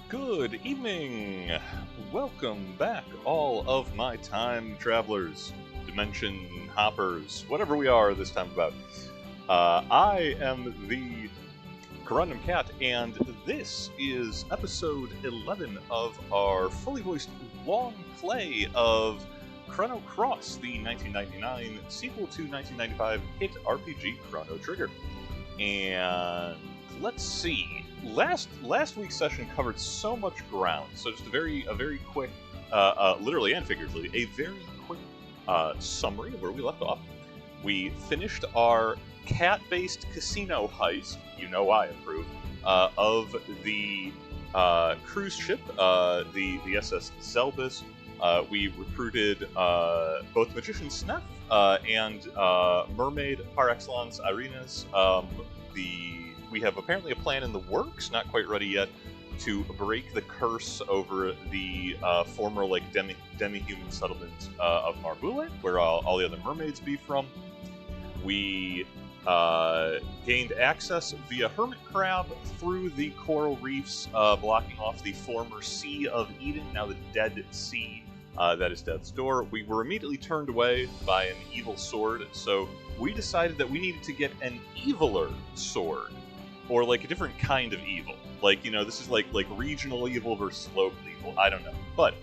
Good evening! Welcome back, all of my time travelers, dimension hoppers, whatever we are this time about. I am the Corundum Cat, and this is episode 11 of our fully voiced long play of Chrono Cross, the 1999 sequel to 1995 hit RPG Chrono Trigger. And let's see. Last week's session covered so much ground, so just a very quick, literally and figuratively, a very quick summary of where we left off. We finished our cat-based casino heist. You know I approve. Of the cruise ship, the SS Zelbus. We recruited both Magician Snef and Mermaid par excellence Irina's. We have apparently a plan in the works, not quite ready yet, to break the curse over the former demi-human settlement of Marbule, where all the other mermaids be from. We gained access via hermit crab through the coral reefs, blocking off the former Sea of Eden, now the Dead Sea. That is Death's Door. We were immediately turned away by an evil sword, so we decided that we needed to get an eviler sword. Or, like, a different kind of evil. Like, you know, this is like regional evil versus local evil. I don't know. But,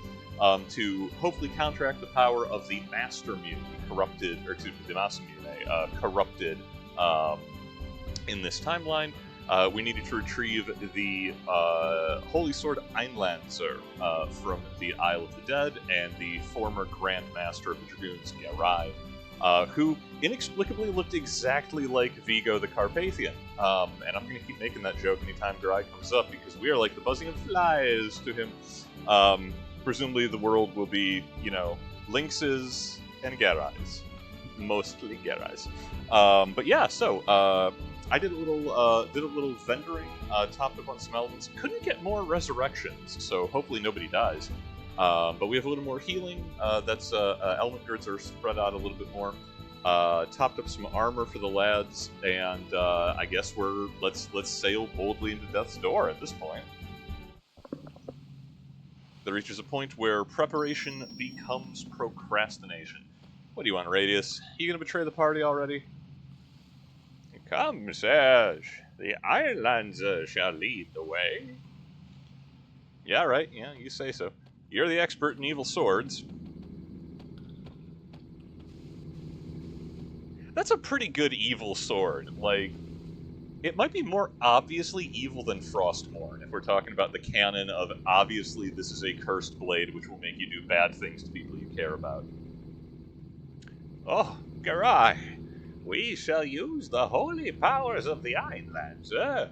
to hopefully counteract the power of the Master Mune, corrupted in this timeline, we needed to retrieve the Holy Sword Einlanzer from the Isle of the Dead, and the former Grand Master of the Dragoons, Garai, who inexplicably looked exactly like Vigo the Carpathian. And I'm going to keep making that joke anytime Garai comes up, because we are like the buzzing of flies to him. Presumably the world will be, you know, lynxes and Garais. Mostly Garais. But yeah, so, I did a little vendoring, topped up on some elements. Couldn't get more resurrections, so hopefully nobody dies. But we have a little more healing. That's element girds are spread out a little bit more. Topped up some armor for the lads, and I guess let's sail boldly into Death's Door at this point. There reaches a point where preparation becomes procrastination. What do you want, Radius? You gonna betray the party already? Come, Sage. The Einlanzer shall lead the way. Yeah, right. Yeah, you say so. You're the expert in evil swords. That's a pretty good evil sword. Like, it might be more obviously evil than Frostmourne, if we're talking about the canon of obviously this is a cursed blade which will make you do bad things to people you care about. Oh, Garai, we shall use the holy powers of the Einlanzer.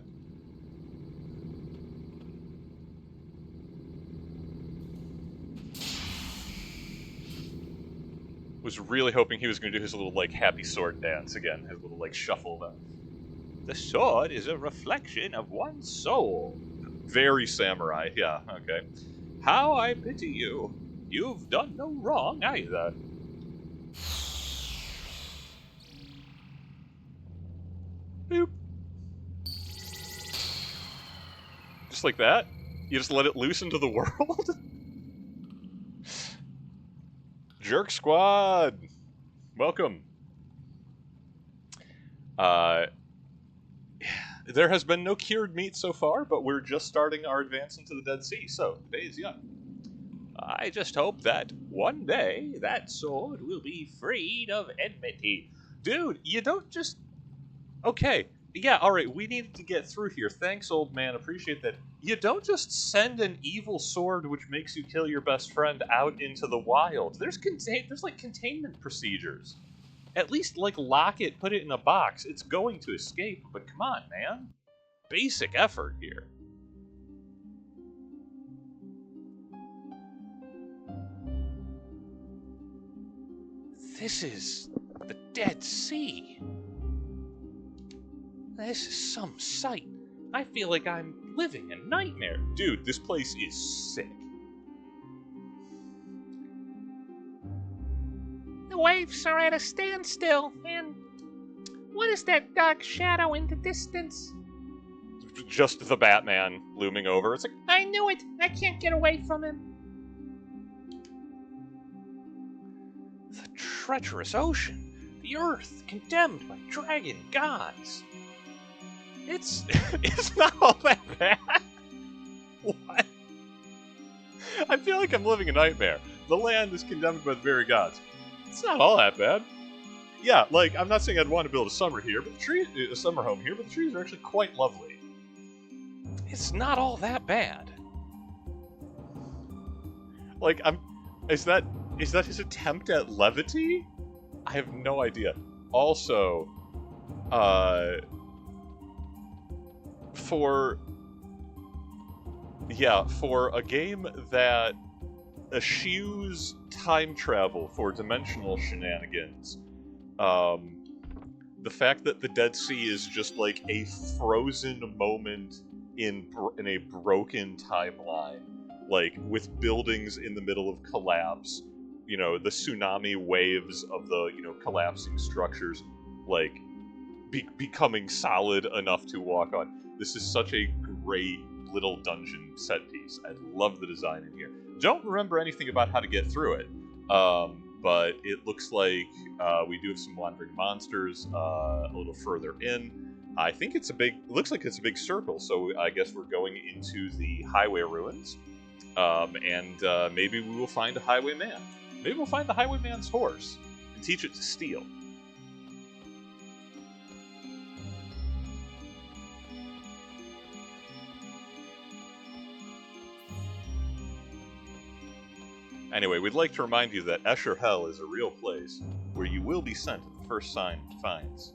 Was really hoping he was going to do his little, like, happy sword dance again. His little, like, shuffle. The sword is a reflection of one's soul. Very samurai, yeah, okay. How I pity you. You've done no wrong either. Boop. Just like that? You just let it loose into the world? Jerk Squad! Welcome. There has been no cured meat so far, but we're just starting our advance into the Dead Sea, so the day is young. I just hope that one day that sword will be freed of enmity. Dude, you don't just... Okay, yeah, alright, we needed to get through here. Thanks, old man, appreciate that. You don't just send an evil sword which makes you kill your best friend out into the wild. There's like containment procedures. At least, like, lock it, put it in a box. It's going to escape, but come on, man. Basic effort here. This is the Dead Sea. This is some sight. I feel like I'm living a nightmare. Dude, this place is sick. The waves are at a standstill, and what is that dark shadow in the distance? just the Batman looming over. It's like, I knew it. I can't get away from him. the treacherous ocean, the earth condemned by dragon gods. It's not all that bad. What? I feel like I'm living a nightmare. The land is condemned by the very gods. It's not all that bad. Yeah, like, I'm not saying I'd want to build a summer home here, but the trees are actually quite lovely. It's not all that bad. Like, is that his attempt at levity? I have no idea. Also, for a game that eschews time travel for dimensional shenanigans, the fact that the Dead Sea is just like a frozen moment in a broken timeline, like with buildings in the middle of collapse, the tsunami waves of the collapsing structures, like becoming solid enough to walk on. This is such a great little dungeon set piece. I love the design in here. Don't remember anything about how to get through it, but it looks like we do have some wandering monsters a little further in. I think looks like it's a big circle, so I guess we're going into the highway ruins, and maybe we will find a highwayman. Maybe we'll find the highwayman's horse and teach it to steal. Anyway, we'd like to remind you that Escher Hell is a real place where you will be sent at the first sign it finds.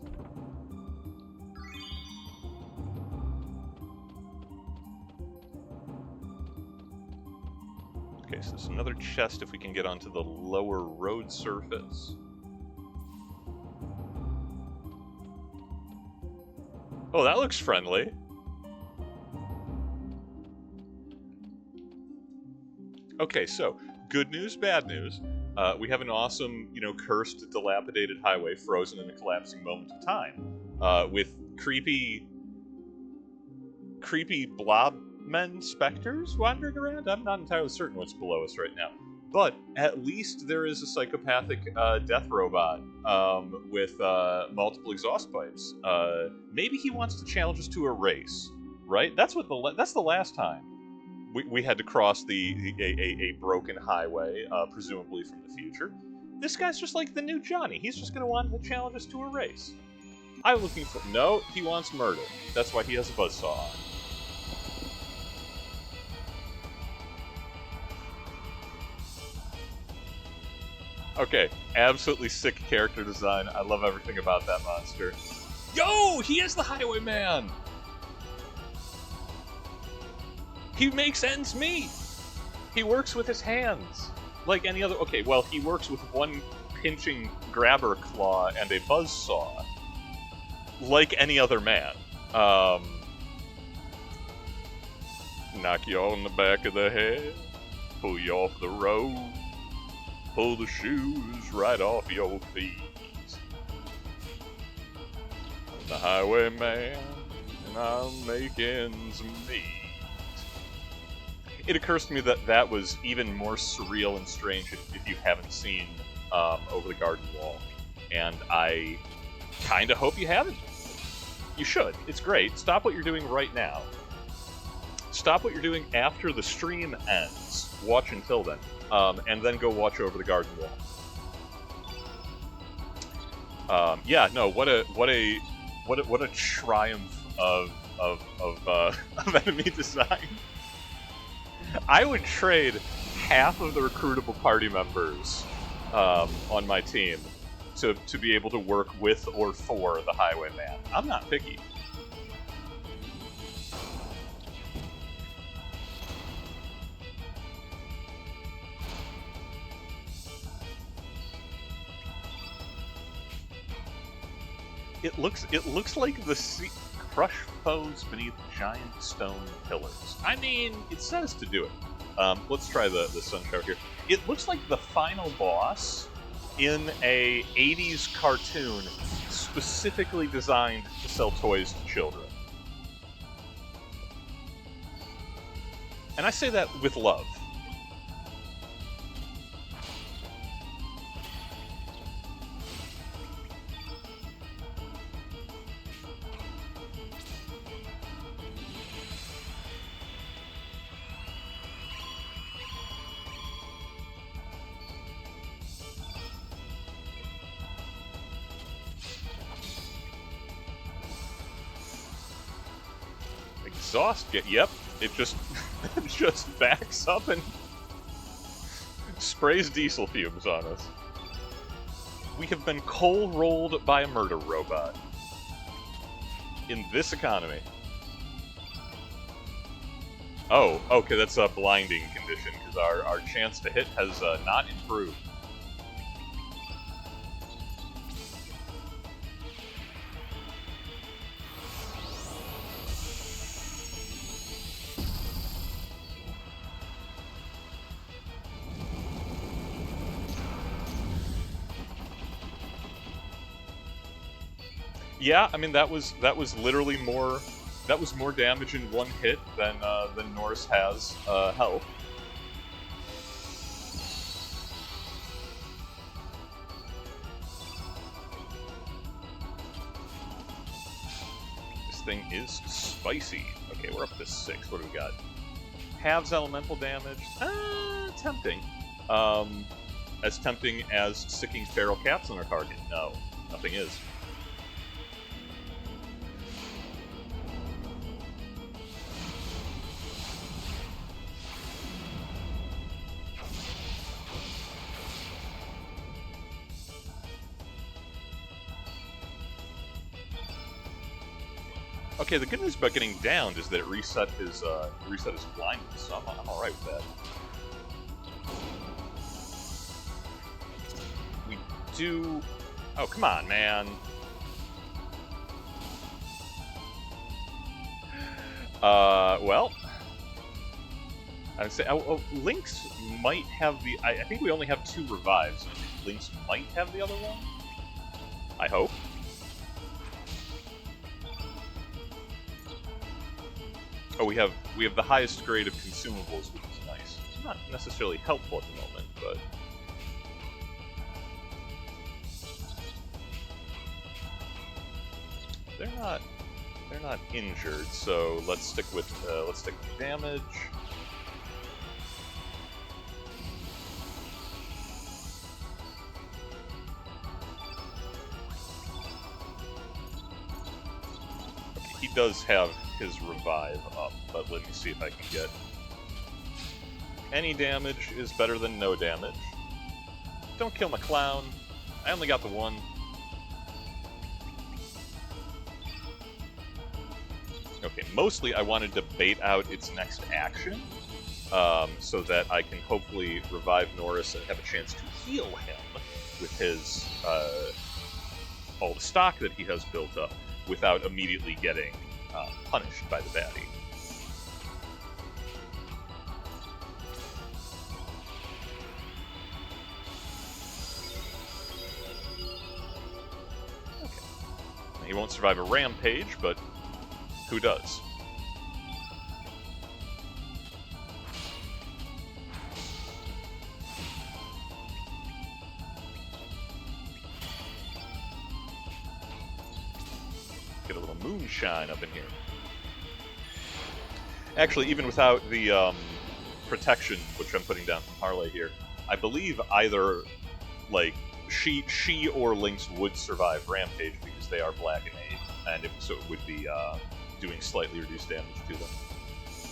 Okay, so there's another chest if we can get onto the lower road surface. Oh, that looks friendly. Okay, so good news, bad news. We have an awesome, cursed, dilapidated highway frozen in a collapsing moment of time, with creepy blob men, specters wandering around. I'm not entirely certain what's below us right now, but at least there is a psychopathic death robot with multiple exhaust pipes. Maybe he wants to challenge us to a race, right? That's the last time we had to cross a broken highway, presumably from the future. This guy's just like the new Johnny. He's just going to want to challenge us to a race. I'm looking for... No, he wants murder. That's why he has a buzzsaw on. Okay, absolutely sick character design. I love everything about that monster. Yo, he is the Highwayman! He makes ends meet! He works with his hands. Like any other... Okay, well, he works with one pinching grabber claw and a buzzsaw. Like any other man. Knock you on the back of the head. Pull you off the road. Pull the shoes right off your feet. I'm the highwayman, and I'll make ends meet. It occurs to me that was even more surreal and strange if you haven't seen Over the Garden Wall. And I kind of hope you haven't. You should. It's great. Stop what you're doing right now. Stop what you're doing after the stream ends. Watch until then. And then go watch Over the Garden Wall. Yeah, no, what a triumph of enemy design. I would trade half of the recruitable party members on my team to be able to work with or for the Highwayman. I'm not picky. It looks like the sea crush foes beneath giant stone pillars. I mean, it says to do it. Let's try the sun shower here. It looks like the final boss in a 80s cartoon specifically designed to sell toys to children. And I say that with love. Exhaust get yep, it just it just backs up and sprays diesel fumes on us. We have been coal rolled by a murder robot in this economy. Oh, okay, that's a blinding condition because our chance to hit has not improved. Yeah, I mean that was literally more damage in one hit than Norris has health. This thing is spicy. Okay, we're up to 6. What do we got? Halves elemental damage. Tempting. As tempting as sticking feral cats on our target. No, nothing is. Okay, the good news about getting downed is that it reset his blindness, so I'm all right with that. We do. Oh, come on, man. Well, I would say Lynx might have the. I think we only have 2 revives. So I think Lynx might have the other one. I hope. Oh, we have the highest grade of consumables, which is nice. It's not necessarily helpful at the moment, but they're not injured. So let's stick with damage. Okay, he does have his revive up, but let me see if I can get any damage is better than no damage. Don't kill my clown. I only got the 1. Okay, mostly I wanted to bait out its next action, so that I can hopefully revive Norris and have a chance to heal him with his all the stock that he has built up without immediately getting punished by the baddie. Okay. He won't survive a rampage, but who does? Get a little moonshine up in here. Actually, even without the protection, which I'm putting down from Harley here, I believe either, like, she or Lynx would survive Rampage because they are black and 8, and so it would be doing slightly reduced damage to them.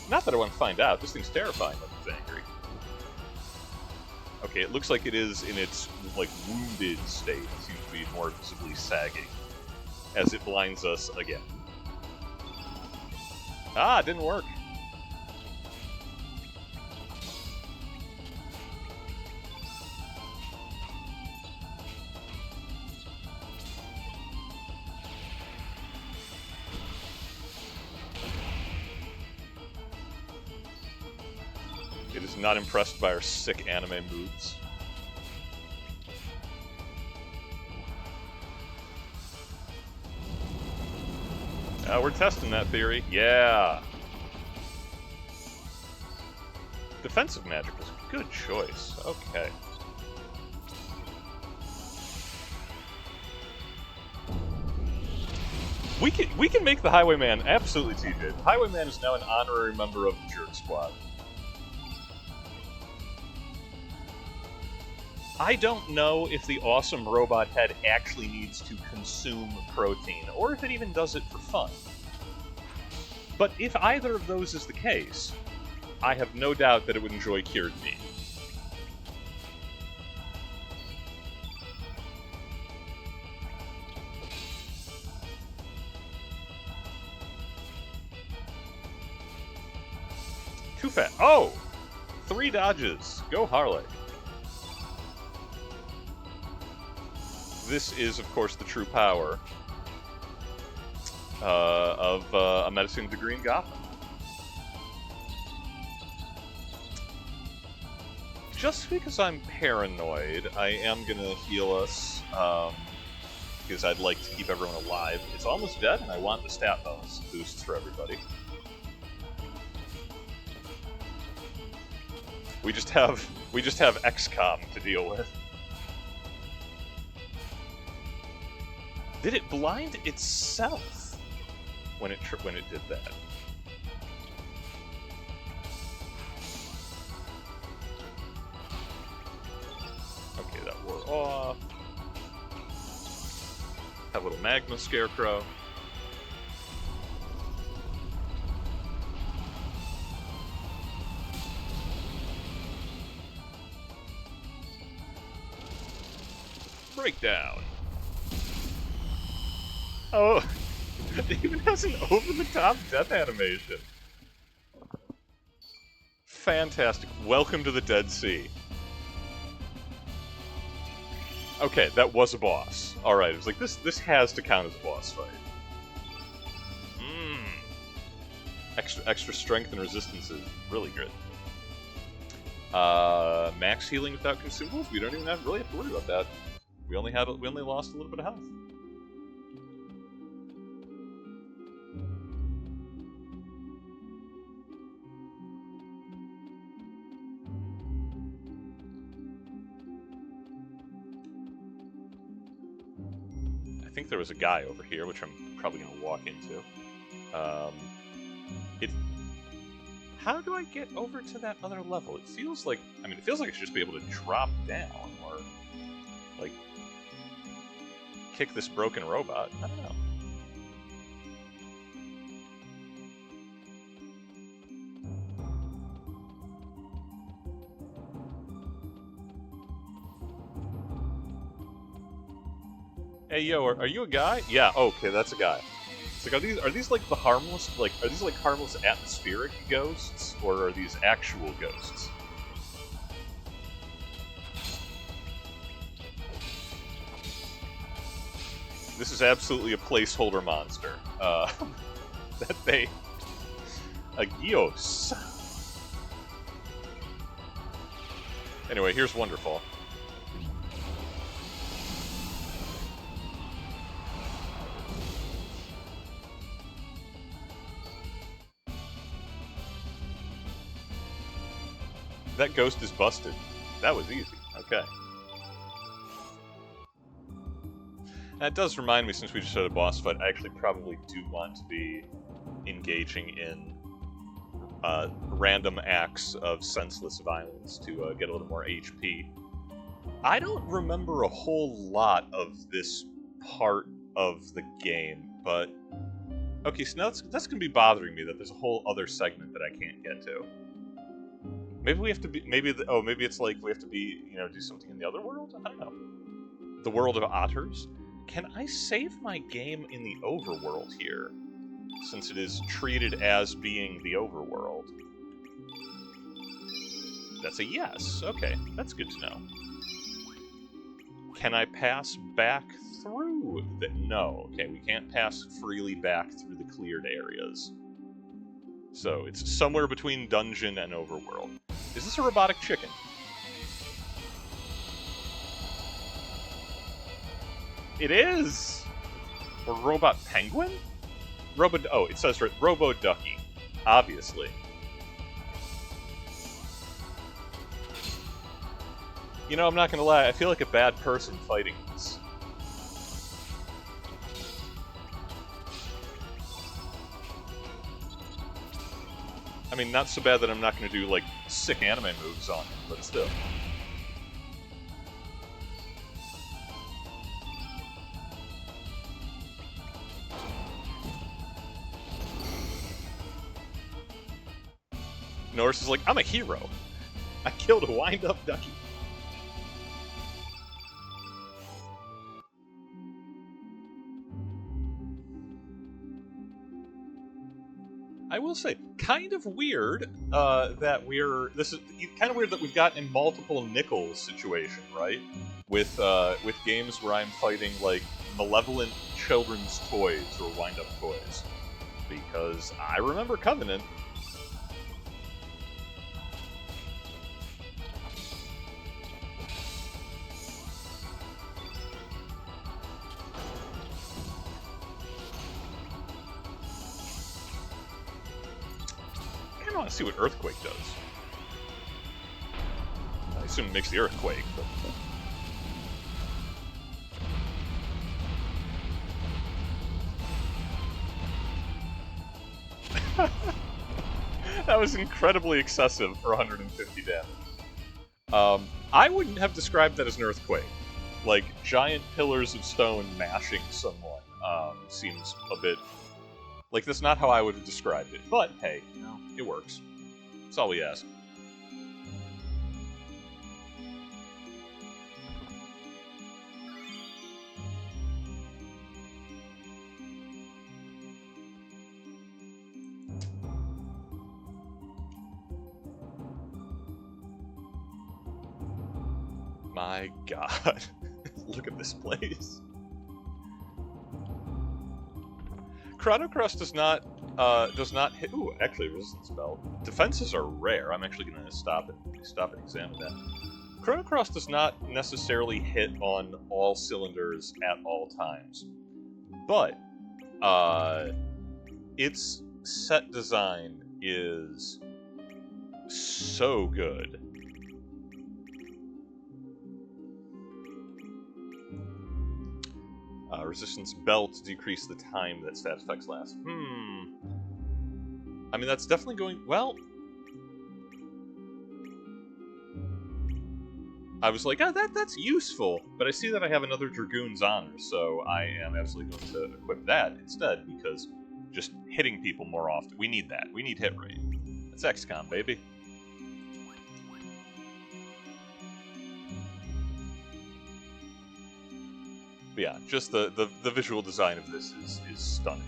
Not that I want to find out. This thing's terrifying when it's angry. Okay, it looks like it is in its, like, wounded state. It seems to be more visibly sagging as it blinds us again. Ah, it didn't work. It is not impressed by our sick anime moves. We're testing that theory. Yeah. Defensive magic was a good choice. Okay. We can make the Highwayman absolutely TJ. The Highwayman is now an honorary member of the Jerk Squad. I don't know if the awesome robot head actually needs to consume protein, or if it even does it for fun. But if either of those is the case, I have no doubt that it would enjoy cured meat. Too fat. Oh! 3 dodges. Go Harley. This is, of course, the true power of a medicine degree in Gotham. Just because I'm paranoid, I am going to heal us, because I'd like to keep everyone alive. It's almost dead, and I want the stat bonus boosts for everybody. We just have XCOM to deal with. Did it blind itself when it did that? Okay, that wore off. Have a little magma scarecrow. Breakdown. Oh, it even has an over-the-top death animation. Fantastic. Welcome to the Dead Sea. Okay, that was a boss. Alright, it was like, this has to count as a boss fight. Extra strength and resistance is really good. Max healing without consumables? We don't even really have to worry about that. We only lost a little bit of health. I think there was a guy over here, which I'm probably going to walk into. How do I get over to that other level? It feels like, it feels like I should just be able to drop down, or, like, kick this broken robot. I don't know. Hey, yo, are you a guy? Yeah, okay, that's a guy. It's like, are these like the harmless, are these like harmless atmospheric ghosts, or are these actual ghosts? This is absolutely a placeholder monster. That they... Agios. Anyway, here's Wonderfall. That ghost is busted. That was easy. Okay. That does remind me, since we just had a boss fight, I actually probably do want to be engaging in random acts of senseless violence to get a little more HP. I don't remember a whole lot of this part of the game, but... Okay, so now that's going to be bothering me that there's a whole other segment that I can't get to. Maybe we have to be, maybe it's like we have to be, do something in the other world? I don't know. The world of otters? Can I save my game in the overworld here, since it is treated as being the overworld? That's a yes. Okay, that's good to know. Can I pass back through the... No. Okay, we can't pass freely back through the cleared areas. So, it's somewhere between dungeon and overworld. Is this a robotic chicken? It is! Or robot penguin? Oh, it says Robo Ducky. Obviously. You know, I'm not gonna lie, I feel like a bad person fighting this. I mean, not so bad that I'm not gonna do, like, sick anime moves on him, but still. Norris is like, I'm a hero. I killed a wind-up ducky. I will say, kind of weird that this is kind of weird that we've gotten a multiple Nickels situation, right? With games where I'm fighting like malevolent children's toys or wind-up toys, because I remember Covenant. I want to see what Earthquake does. I assume it makes the Earthquake, but... That was incredibly excessive for 150 damage. I wouldn't have described that as an Earthquake. Like, giant pillars of stone mashing someone seems a bit... Like, that's not how I would have described it. But, hey, you know, it works. That's all we ask. My god. Look at this place. Chrono does not hit. Ooh, actually, resistance spell. Defenses are rare. I'm actually going to stop and examine that. Chrono Cross does not necessarily hit on all cylinders at all times, but its set design is so good. Resistance belt to decrease the time that stat effects last. I mean, that's definitely going... Well... I was like, oh, that's useful, but I see that I have another Dragoon's Honor, so I am absolutely going to equip that instead, because just hitting people more often, we need that. We need hit rate. That's XCOM, baby. But yeah, just the visual design of this is stunning.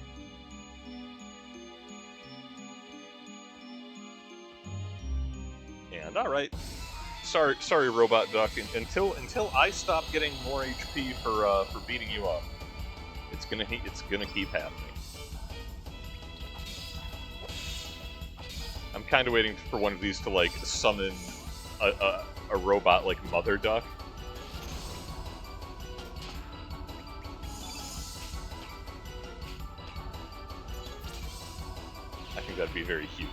And alright. Sorry, Robot Duck. Until I stop getting more HP for beating you up, it's gonna keep happening. I'm kind of waiting for one of these to like summon a robot like Mother Duck. I think that'd be very cute.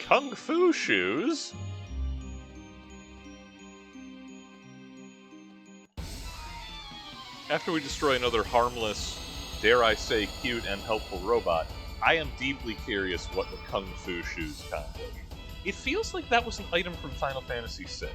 Kung Fu shoes? After we destroy another harmless, dare I say cute and helpful robot, I am deeply curious what the Kung Fu shoes accomplish. It feels like that was an item from Final Fantasy VI.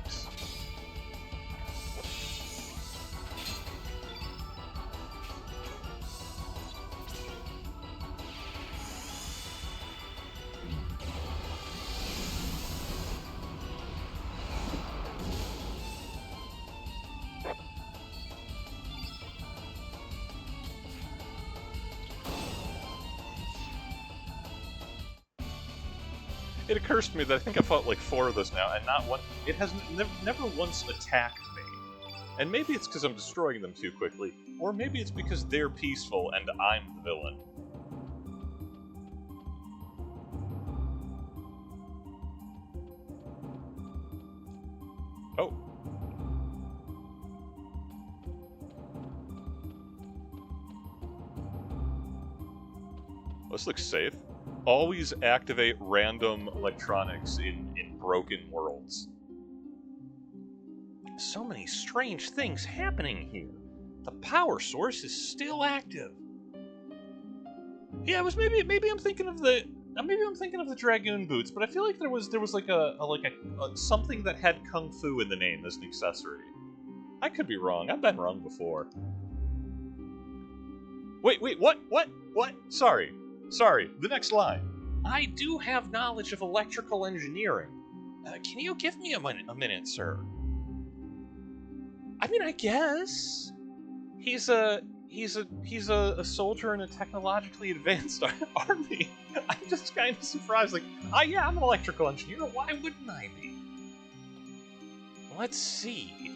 It occurs to me that I think I fought like 4 of those now, and not one. It has never once attacked me. And maybe it's because I'm destroying them too quickly, or maybe it's because they're peaceful and I'm the villain. Oh. This looks safe. Always activate random electronics in broken worlds. So many strange things happening here. The power source is still active. Yeah, it was maybe I'm thinking of the dragoon boots, but I feel like there was like a something that had kung fu in the name as an accessory. I could be wrong. I've been wrong before. Wait, what? Sorry. The next line. I do have knowledge of electrical engineering. Can you give me a minute, sir? I mean, I guess he's a soldier in a technologically advanced army. I'm just kind of surprised. Like, yeah, I'm an electrical engineer. Why wouldn't I be? Let's see.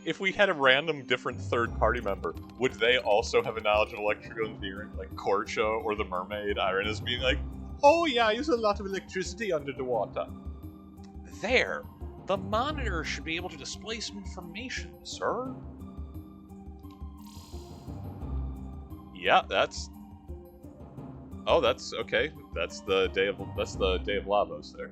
If we had a random different third-party member, would they also have a knowledge of electrical engineering, like Korcho or the mermaid Irena's being like, oh yeah, I use a lot of electricity under the water. There. The monitor should be able to display some information, sir. Yeah, that's... Oh, that's okay. That's the day of Lavos there.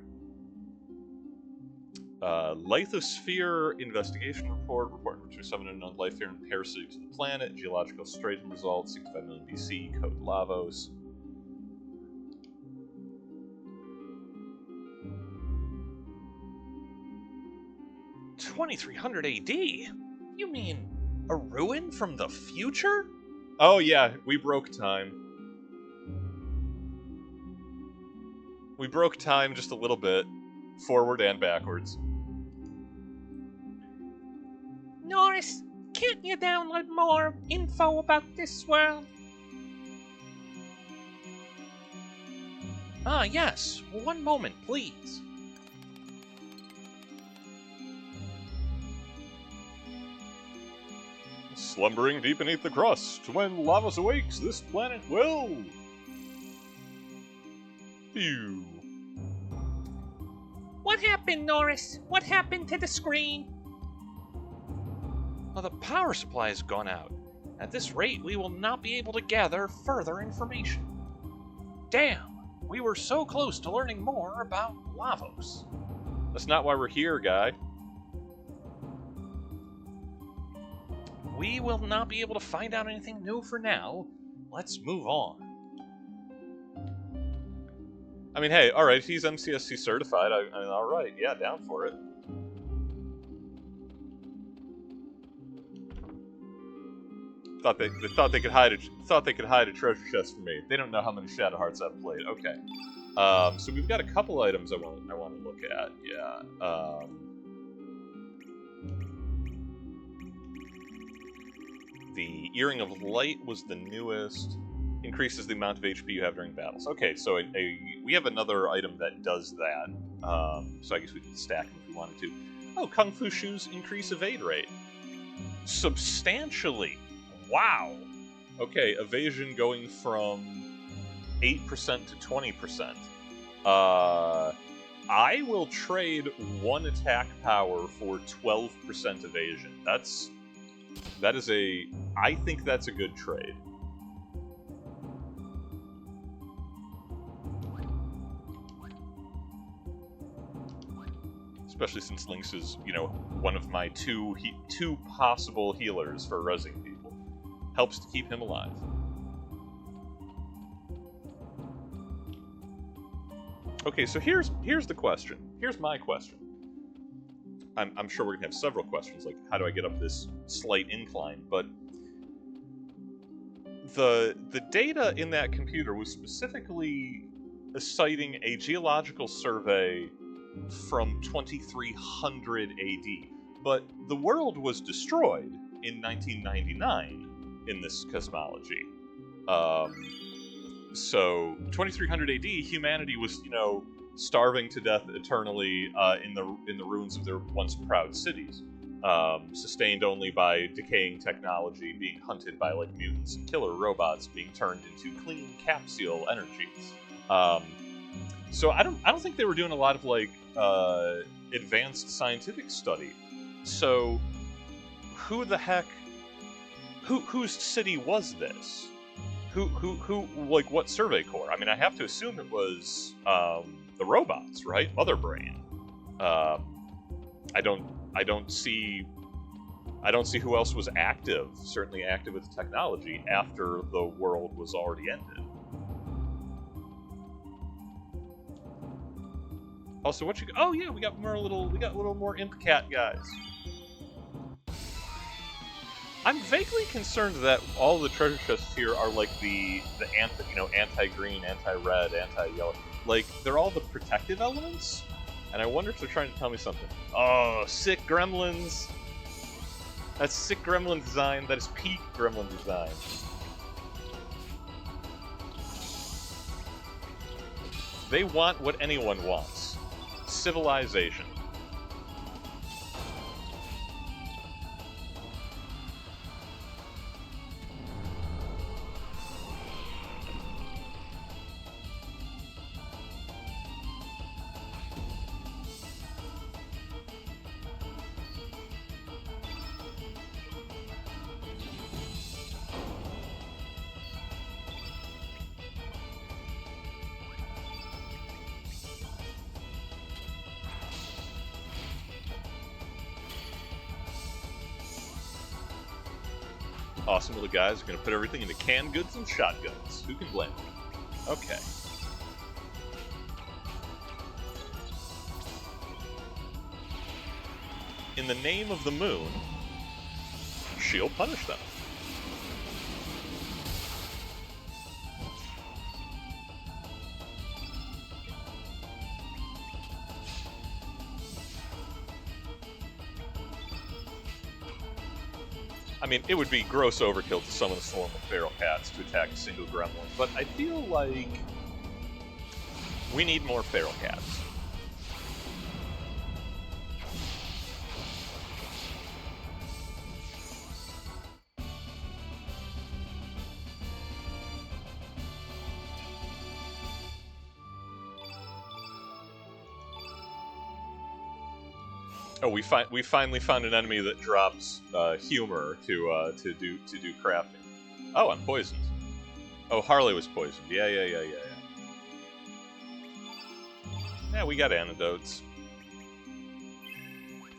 Lithosphere investigation report to summon an unknown life here and parasitic to the planet. Geological stratum results, 65 million BC, code Lavos. $2300 AD? You mean a ruin from the future? Oh yeah, we broke time. We broke time just a little bit, forward and backwards. Norris, can't you download more info about this world? Ah, yes. One moment, please. Slumbering deep beneath the crust, when Lavos awakes, this planet will... Phew. What happened, Norris? What happened to the screen? Well, the power supply has gone out. At this rate, we will not be able to gather further information. Damn, we were so close to learning more about Lavos. That's not why we're here, guy. We will not be able to find out anything new for now. Let's move on. I mean, hey, alright, he's MCSC certified. I mean, alright, yeah, down for it. Thought they could hide a treasure chest for me. They don't know how many Shadow Hearts I've played. Okay. So we've got a couple items I want to look at. Yeah. The Earring of Light was the newest. Increases the amount of HP you have during battles. Okay, so we have another item that does that. So I guess we can stack them if we wanted to. Oh, Kung Fu Shoes increase evade rate. Substantially. Wow. Okay, evasion going from 8% to 20%. I will trade 1 attack power for 12% evasion. I think that's a good trade. Especially since Lynx is, one of my two possible healers for rezzing people. Helps to keep him alive. Okay, so here's the question. Here's my question. I'm sure we're gonna have several questions, like how do I get up this slight incline, but the data in that computer was specifically citing a geological survey from 2300 AD, but the world was destroyed in 1999 in this cosmology. So 2300 AD, humanity was, starving to death eternally in the ruins of their once proud cities. sustained only by decaying technology, being hunted by like mutants and killer robots, being turned into clean capsule energy. So I don't think they were doing a lot of like advanced scientific study. So who the heck? Whose city was this? Who? Like what Survey Corps? I mean, I have to assume it was the robots, right? Mother Brain. I don't see who else was active. Certainly active with technology after the world was already ended. Also, what you? Oh yeah, we got a little more imp cat guys. I'm vaguely concerned that all the treasure chests here are like the anti-green, anti-red, anti-yellow. Like they're all the protective elements, and I wonder if they're trying to tell me something. Oh, sick gremlins! That's sick gremlin design. That is peak gremlin design. They want what anyone wants: civilization. Awesome little guys are going to put everything into canned goods and shotguns. Who can blame them? Okay. In the name of the moon, she'll punish them. I mean, it would be gross overkill to summon a swarm of feral cats to attack a single gremlin, but I feel like we need more feral cats. Oh, we finally found an enemy that drops humor to do crafting. Oh, I'm poisoned. Oh, Harley was poisoned. Yeah. Yeah, we got antidotes.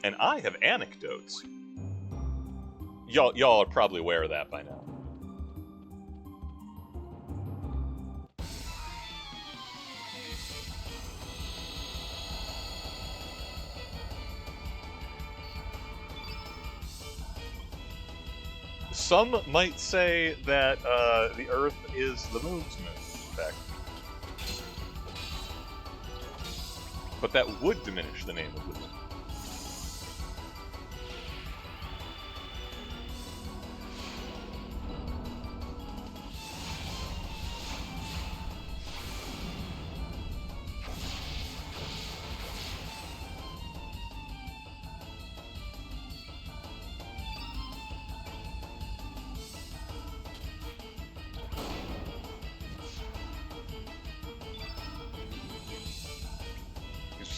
And I have anecdotes. Y'all are probably aware of that by now. Some might say that the Earth is the moon's moon, in fact. But that would diminish the name of the moon.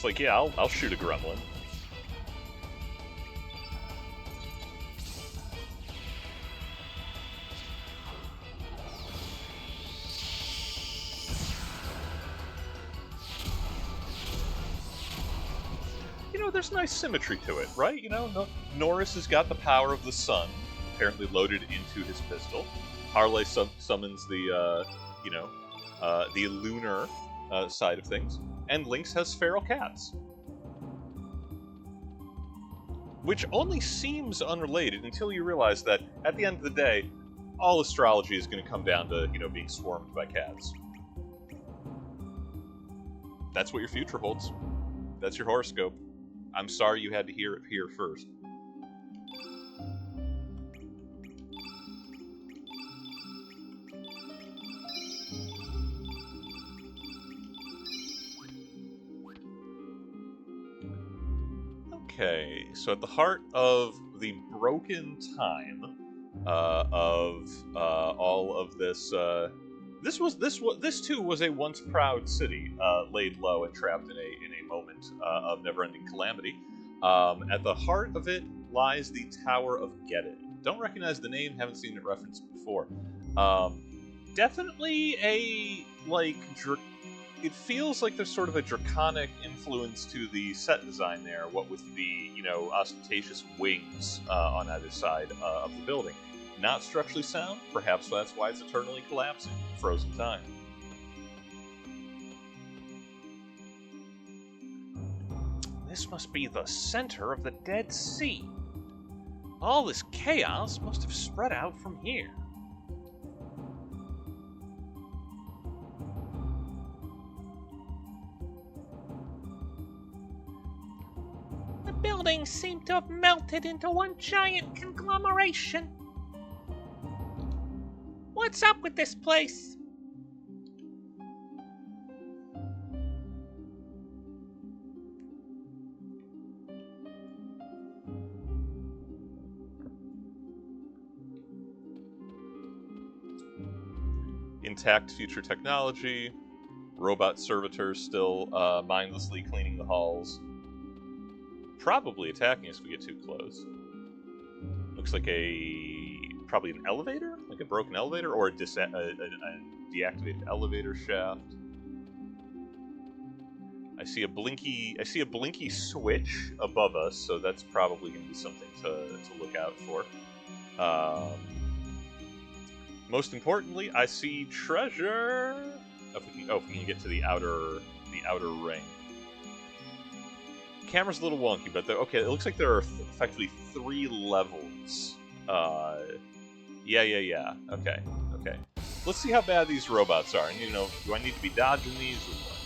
Like, yeah, I'll shoot a gremlin. You know, there's nice symmetry to it, right? You know, Norris has got the power of the sun, apparently loaded into his pistol. Harley summons the, the lunar side of things. And Lynx has feral cats. Which only seems unrelated until you realize that, at the end of the day, all astrology is going to come down to, being swarmed by cats. That's what your future holds. That's your horoscope. I'm sorry you had to hear it here first. Okay, so at the heart of the broken time of all of this, this too was a once proud city, laid low and trapped in a moment of never-ending calamity. At the heart of it lies the Tower of Gedid. Don't recognize the name, haven't seen it referenced before. Definitely a it feels like there's sort of a draconic influence to the set design there, what with the, ostentatious wings on either side of the building. Not structurally sound, perhaps that's why it's eternally collapsing in frozen time. This must be the center of the Dead Sea. All this chaos must have spread out from here. The buildings seem to have melted into one giant conglomeration. What's up with this place? Intact future technology, robot servitors still mindlessly cleaning the halls. Probably attacking us if we get too close. Looks like probably an elevator, like a broken elevator, or a deactivated elevator shaft. I see a blinky switch above us, so that's probably going to be something to look out for. Most importantly, I see treasure. If we can get to the outer ring. Camera's a little wonky, but okay. It looks like there are effectively 3 levels. Yeah. Okay. Let's see how bad these robots are. And do I need to be dodging these or what?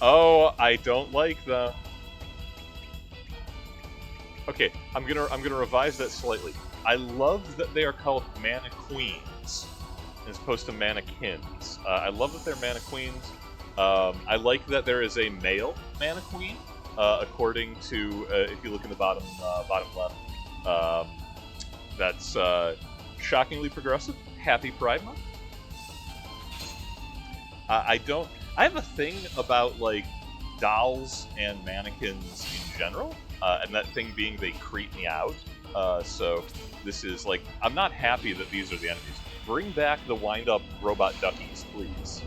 Oh, I don't like them. Okay, I'm gonna revise that slightly. I love that they are called mannequins as opposed to mannequins. I love that they're mannequins. I like that there is a male mannequin, according to if you look in the bottom left. That's shockingly progressive. Happy Pride Month. I have a thing about dolls and mannequins in general. And that thing being they creep me out. So this is I'm not happy that these are the enemies. Bring back the wind-up robot duckies, please.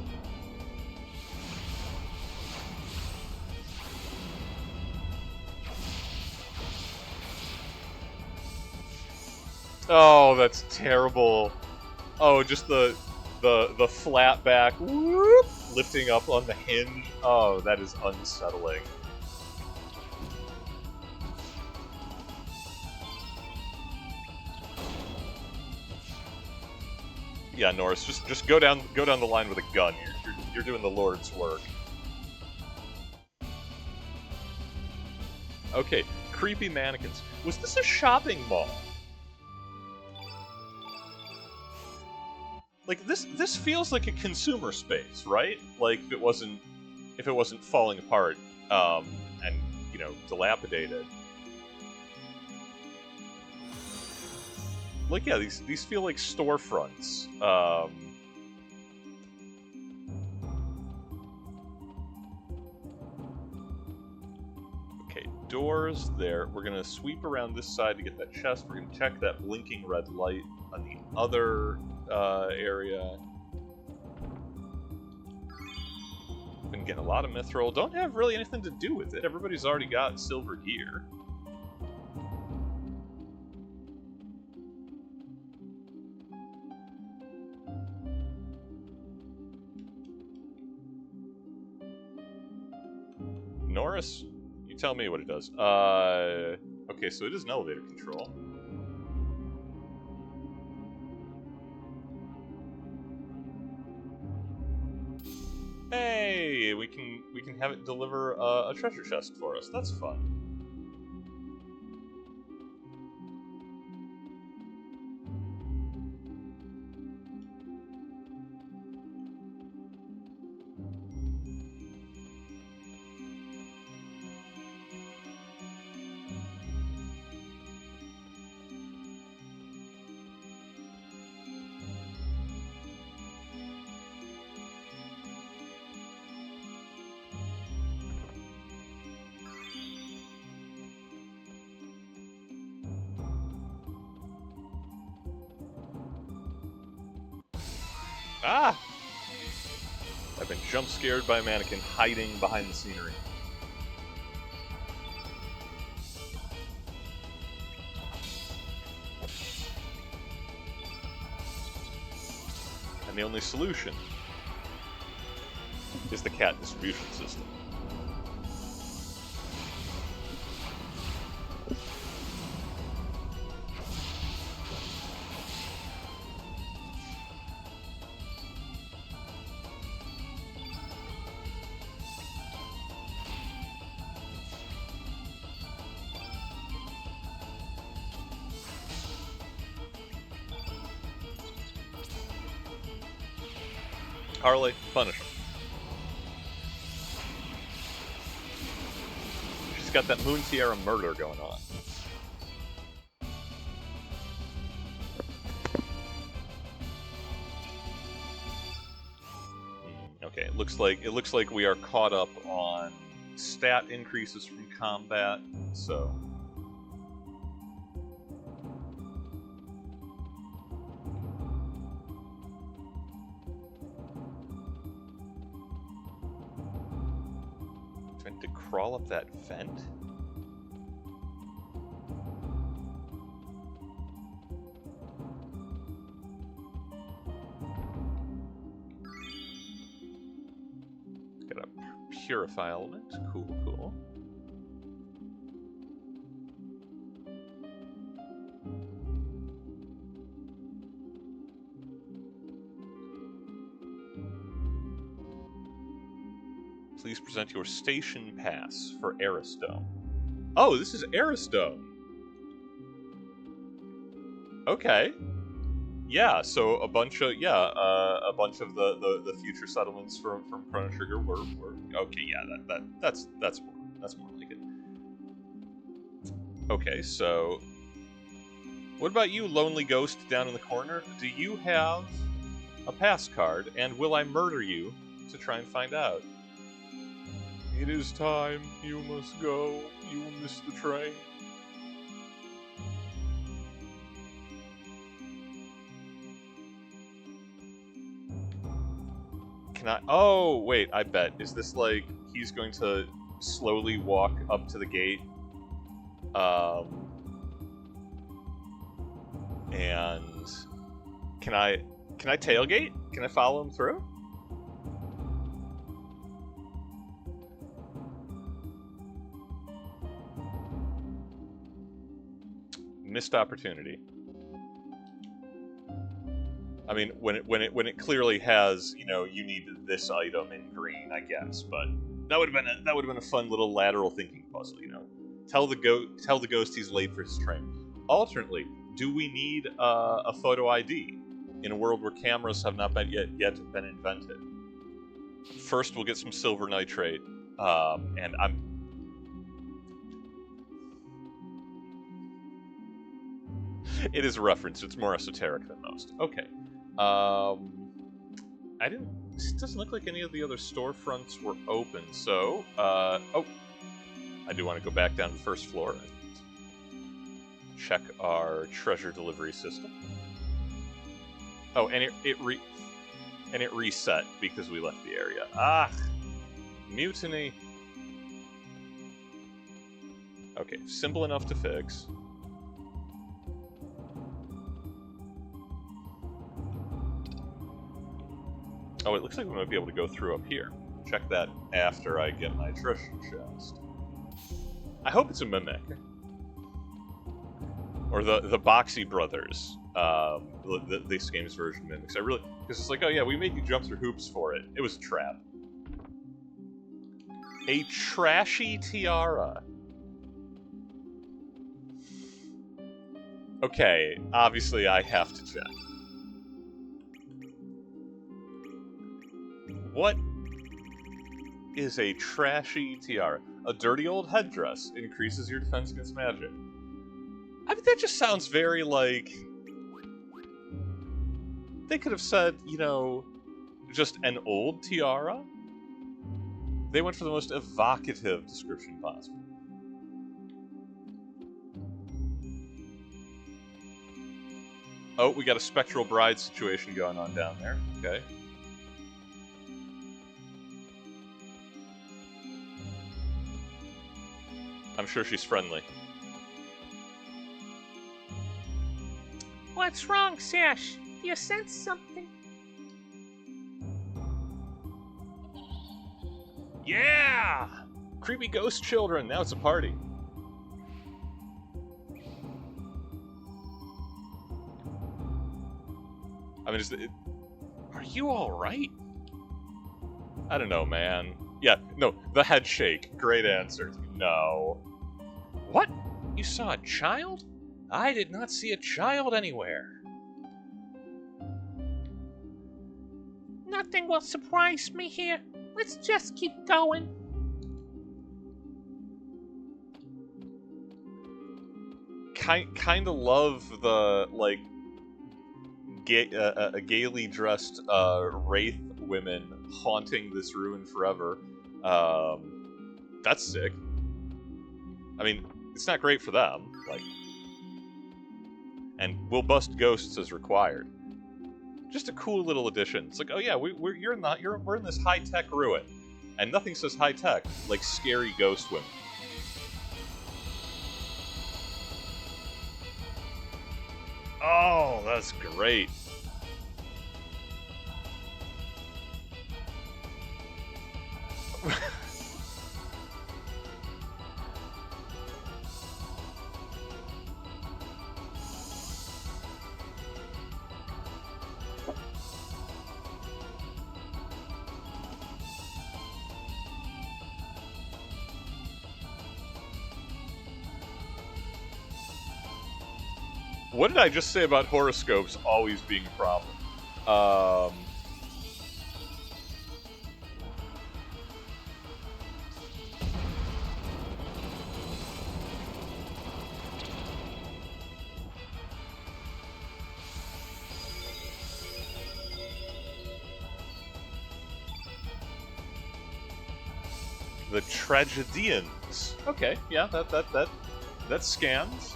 Oh, that's terrible. Oh, just the flat back whoop, lifting up on the hinge. Oh, that is unsettling. Yeah, Norris, just go down the line with a gun. You're doing the Lord's work. Okay, creepy mannequins. Was this a shopping mall? This feels like a consumer space, right? If it wasn't falling apart, and dilapidated. Yeah, these feel like storefronts. Okay, doors there. We're gonna sweep around this side to get that chest. We're gonna check that blinking red light on the other area. Been getting a lot of mithril. Don't have really anything to do with it. Everybody's already got silver gear. Norris, you tell me what it does. Okay, so it is an elevator control. Hey, we can have it deliver a treasure chest for us. That's fun. Ah! I've been jump scared by a mannequin hiding behind the scenery. And the only solution is the cat distribution system. Harley, punish him. She's got that Moon Tiara murder going on. Okay, it looks like we are caught up on stat increases from combat, so. Trying to crawl up that vent? Got a purify element. Cool, cool. Please present your station pass for Aristome. Oh, this is Aristome. Okay. Yeah, so a bunch of the future settlements from Chrono Trigger were okay. Yeah, that's more like it. Okay, so what about you, lonely ghost down in the corner? Do you have a pass card, and will I murder you to try and find out? It is time. You must go. You will miss the train. Can I? Oh, wait. I bet. Is this like he's going to slowly walk up to the gate? And can I tailgate? Can I follow him through? Missed opportunity. I mean, when it clearly has, you know, you need this item in green, I guess, but that would have been a fun little lateral thinking puzzle, you know. Tell the ghost he's late for his train. Alternately, do we need a photo ID in a world where cameras have not yet been invented? First, we'll get some silver nitrate, and It is a reference. It's more esoteric than most. Okay. This doesn't look like any of the other storefronts were open, so, oh. I do want to go back down to the first floor and check our treasure delivery system. Oh, and it reset because we left the area. Ah! Mutiny! Okay, simple enough to fix. Oh, it looks like we might be able to go through up here. Check that after I get my treasure chest. I hope it's a mimic. Or the Boxy Brothers, this game's version mimics. Because it's like, oh yeah, we made you jump through hoops for it. It was a trap. A trashy tiara. Okay, obviously I have to check. What is a trashy tiara? A dirty old headdress increases your defense against magic. I mean, that just sounds very like... They could have said, you know, just an old tiara? They went for the most evocative description possible. Oh, we got a spectral bride situation going on down there. Okay. I'm sure she's friendly. What's wrong, Sash? Do you sense something? Yeah! Creepy ghost children. Now it's a party. I mean, are you alright? I don't know, man. Yeah, no, the head shake. Great answer. No. What? You saw a child? I did not see a child anywhere. Nothing will surprise me here. Let's just keep going. Kind of love the, like, gaily dressed wraith women haunting this ruin forever. That's sick. I mean, it's not great for them, like, and we'll bust ghosts as required. Just a cool little addition. It's like, oh yeah, we're in this high tech ruin, and nothing says high tech like scary ghost women. Oh, that's great. What did I just say about horoscopes always being a problem? The tragedians. Okay, yeah, that scans.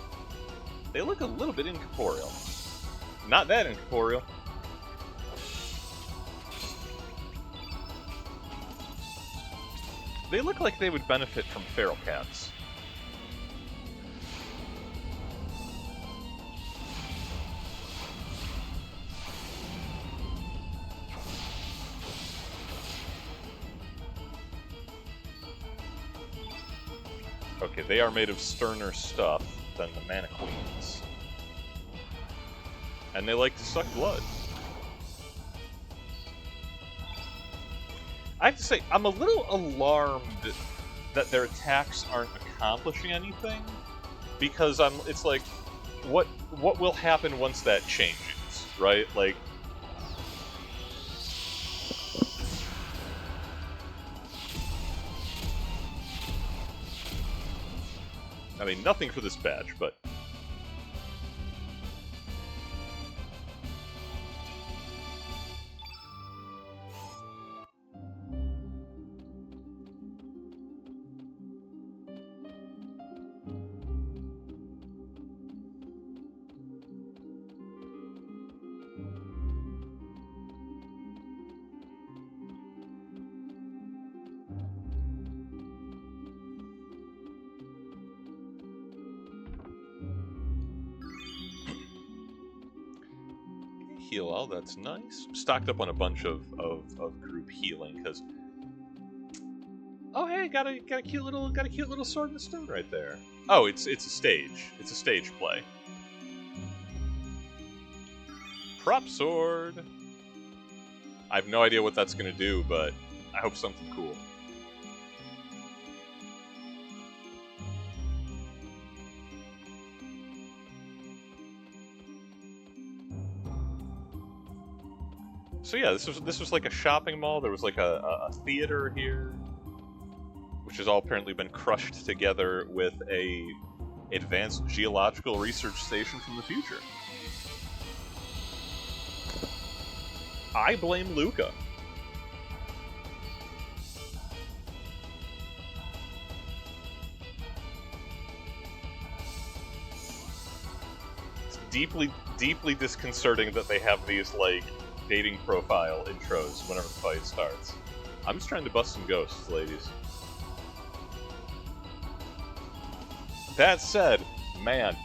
They look a little bit incorporeal. Not that incorporeal. They look like they would benefit from feral cats. Okay, they are made of sterner stuff than the mannequins. And they like to suck blood. I have to say, I'm a little alarmed that their attacks aren't accomplishing anything, because it's like, what will happen once that changes, right? Like, I mean, nothing for this badge, but heal all, that's nice. Stocked up on a bunch of group healing, because oh hey, got a cute little sword and stone right there. Oh, it's a stage. It's a stage play. Prop sword. I have no idea what that's gonna do, but I hope something cool. So yeah, this was like a shopping mall. There was like a theater here, which has all apparently been crushed together with a advanced geological research station from the future. I blame Luca. deeply, deeply disconcerting that they have these, like, dating profile intros whenever the fight starts. I'm just trying to bust some ghosts, ladies. That said, man,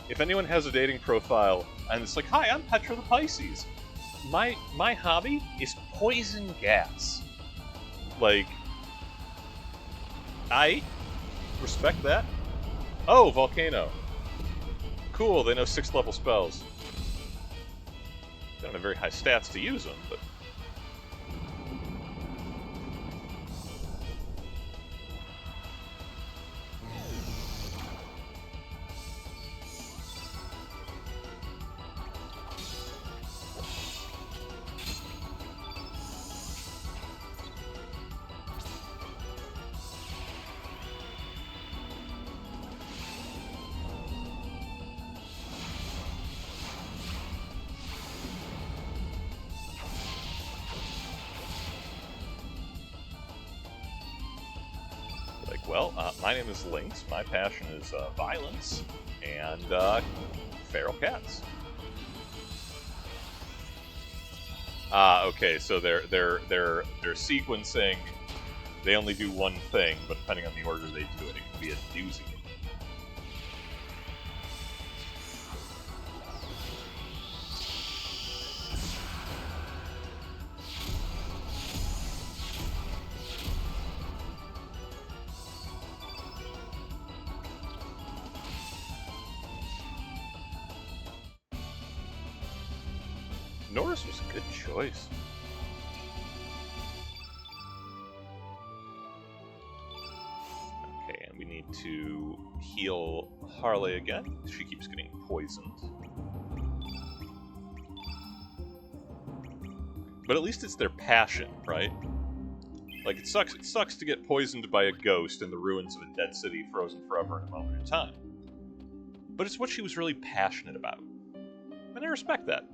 if anyone has a dating profile and it's like, hi, I'm Petra the Pisces. My hobby is poison gas. Like, I respect that. Oh, volcano. Cool, they know 6th level spells. They don't have very high stats to use them, but... Well, my name is Lynx. My passion is violence and feral cats. Okay. So they're sequencing. They only do one thing, but depending on the order they do it, it can be a doozy. Norris was a good choice. Okay, and we need to heal Harley again. She keeps getting poisoned. But at least it's their passion, right? Like, it sucks to get poisoned by a ghost in the ruins of a dead city frozen forever in a moment in time. But it's what she was really passionate about. And I respect that.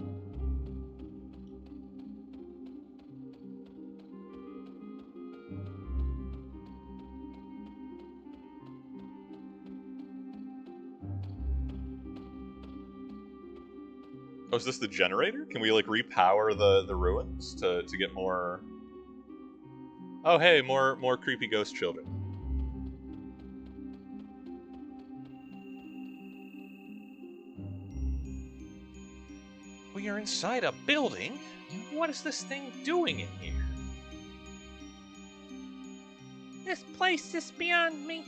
Oh, is this the generator? Can we, like, repower the ruins to get more... Oh, hey, more creepy ghost children. We are inside a building? What is this thing doing in here? This place is beyond me.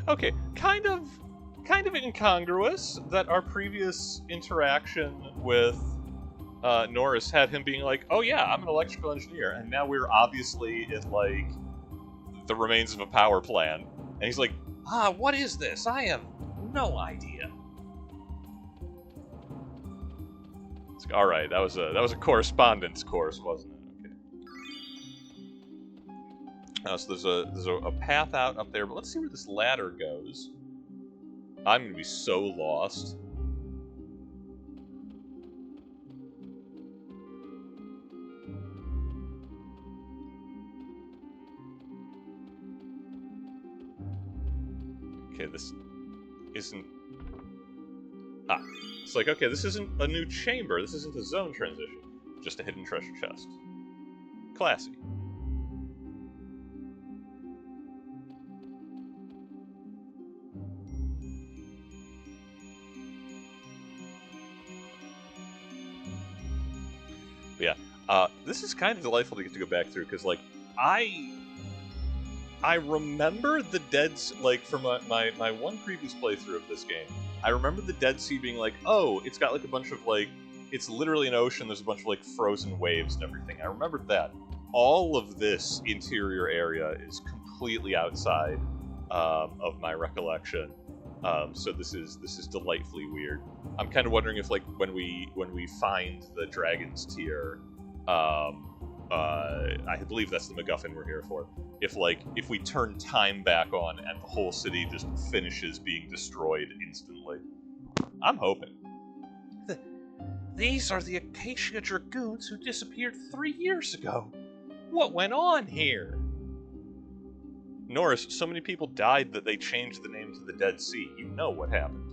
Okay, kind of incongruous that our previous interaction with Norris had him being like, oh yeah, I'm an electrical engineer, and now we're obviously in, like, the remains of a power plant. And he's like, what is this? I have no idea. It's like, alright, that was a correspondence course, wasn't it? So there's a path out up there, but let's see where this ladder goes. I'm gonna be so lost. Okay, this isn't... It's like, okay, this isn't a new chamber, this isn't a zone transition. Just a hidden treasure chest. Classy. This is kind of delightful to get to go back through, because, like, I remember the Dead Sea, like, from my one previous playthrough of this game, I remember the Dead Sea being like, oh, it's got, like, a bunch of, like, it's literally an ocean, there's a bunch of, like, frozen waves and everything. I remembered that. All of this interior area is completely outside of my recollection. So this is delightfully weird. I'm kind of wondering if, like, when we find the Dragon's Tear, I believe that's the MacGuffin we're here for. If we turn time back on and the whole city just finishes being destroyed instantly, I'm hoping. These are the Acacia Dragoons who disappeared 3 years ago. What went on here? Norris, so many people died that they changed the name to the Dead Sea. You know what happened.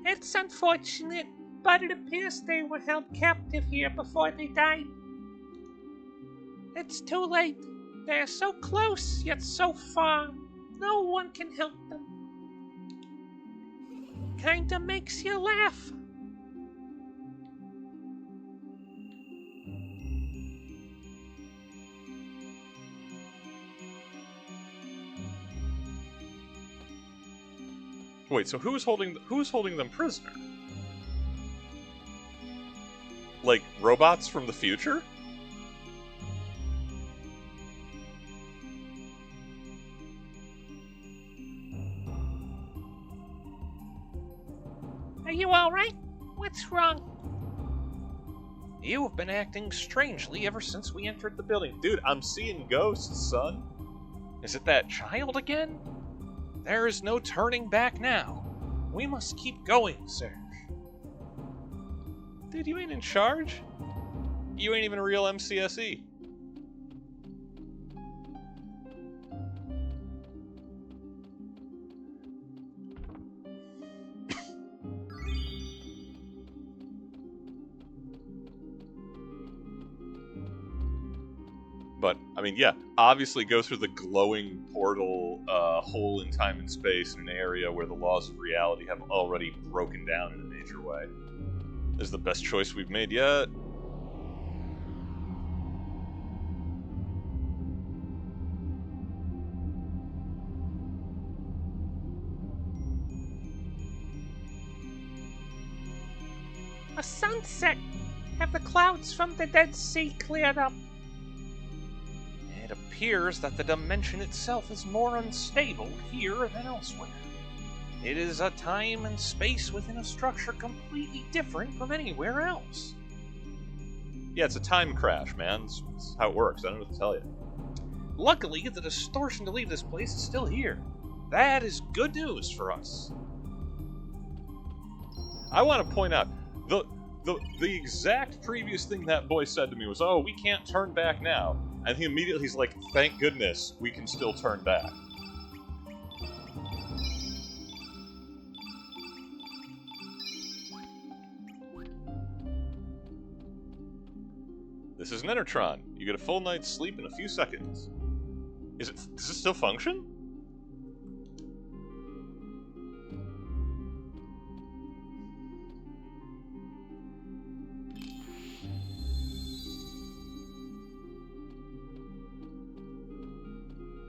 It's unfortunate, but it appears they were held captive here before they died. It's too late. They're so close, yet so far. No one can help them. Kinda makes you laugh. Wait, so who's holding them prisoner? Like robots from the future? Are you alright? What's wrong? You have been acting strangely ever since we entered the building. Dude, I'm seeing ghosts, son. Is it that child again? There is no turning back now. We must keep going, Serge. Dude, you ain't in charge. You ain't even a real MCSE. But, I mean, yeah, obviously go through the glowing portal hole in time and space in an area where the laws of reality have already broken down in a major way. This is the best choice we've made yet. A sunset. Have the clouds from the Dead Sea cleared up? It appears that the dimension itself is more unstable here than elsewhere. It is a time and space within a structure completely different from anywhere else. Yeah, it's a time crash, man. It's how it works. I don't know what to tell you. Luckily, the distortion to leave this place is still here. That is good news for us. I want to point out, the exact previous thing that boy said to me was, "Oh, we can't turn back now." And he's like, "Thank goodness we can still turn back." This is an Enertron. You get a full night's sleep in a few seconds. Does it still function?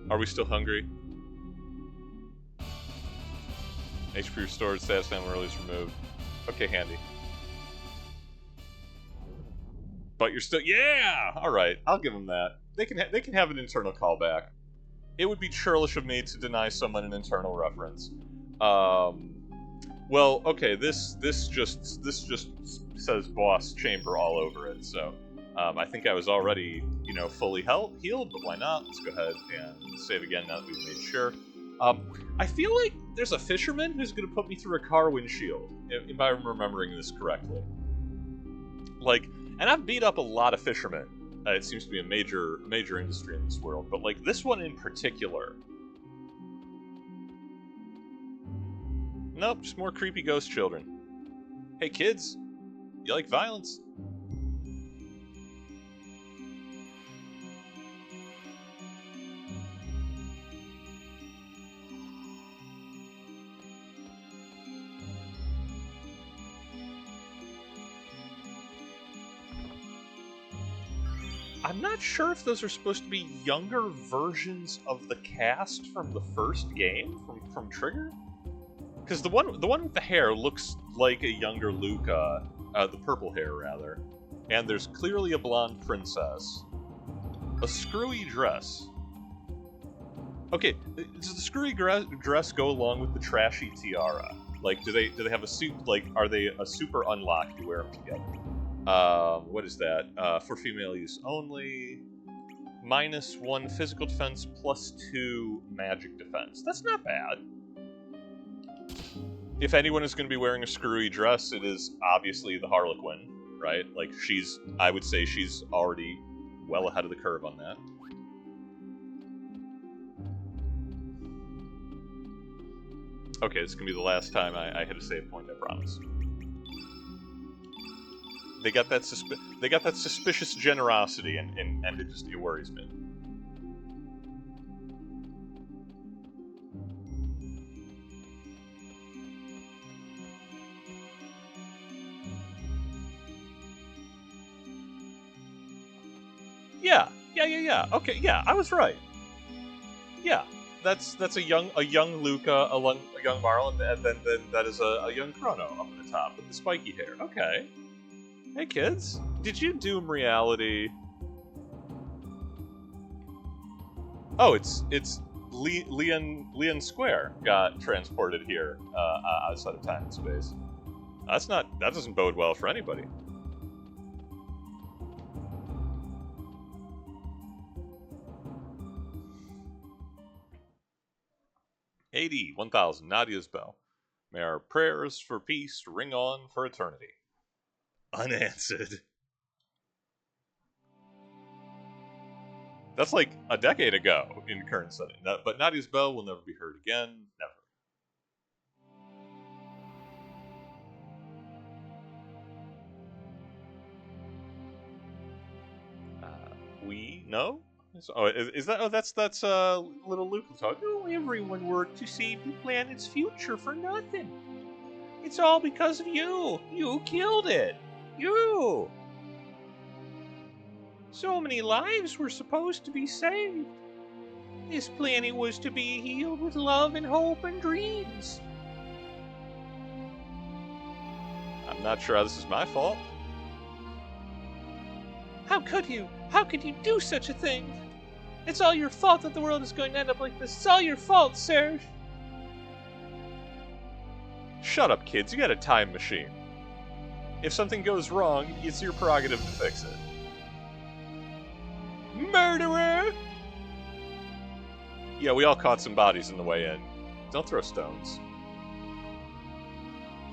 Are we still hungry? HP restored, status family release removed. Okay, handy. But you're still, yeah! Alright, I'll give them that. They can have an internal callback. It would be churlish of me to deny someone an internal reference. Well, okay, this just says boss chamber all over it, so I think I was already, fully healed, but why not? Let's go ahead and save again now that we've made sure. I feel like there's a fisherman who's going to put me through a car windshield, if I'm remembering this correctly. And I've beat up a lot of fishermen. It seems to be a major industry in this world, but this one in particular. Nope, just more creepy ghost children. Hey kids, you like violence? I'm not sure if those are supposed to be younger versions of the cast from the first game, from Trigger? Because the one with the hair looks like a younger Luca, the purple hair rather. And there's clearly a blonde princess. A screwy dress. Okay, does the screwy dress go along with the trashy tiara? Do they have a suit? Are they a super unlock? You wear them together. What is that? For female use only. -1 physical defense, +2 magic defense. That's not bad. if anyone is going to be wearing a screwy dress, it is obviously the Harlequin, right? Like, I would say she's already well ahead of the curve on that. Okay, this is going to be the last time I hit a save point, I promise. They got that suspicious generosity, and it worries me. Yeah. Okay, yeah, I was right. Yeah, that's a young Luca, a young Marlon, and then that is a young Chrono up at the top with the spiky hair. Okay. Hey kids, did you Doom reality? Oh, it's Leon Square got transported here outside of time and space. That doesn't bode well for anybody. AD 1000, Nadia's bell. May our prayers for peace ring on for eternity. Unanswered. That's like a decade ago in current setting. But Nadia's bell will never be heard again. Never. We know? Oh, is that? Oh, that's little Luke talking. Oh, everyone worked to save the planet's future for nothing. It's all because of you. You killed it. You. So many lives were supposed to be saved. This planet was to be healed with love and hope and dreams. I'm not sure how this is my fault. How could you? How could you do such a thing? It's all your fault that the world is going to end up like this. It's all your fault, Serge. Shut up, kids. You got a time machine. If something goes wrong, it's your prerogative to fix it. Murderer! Yeah, we all caught some bodies on the way in. Don't throw stones.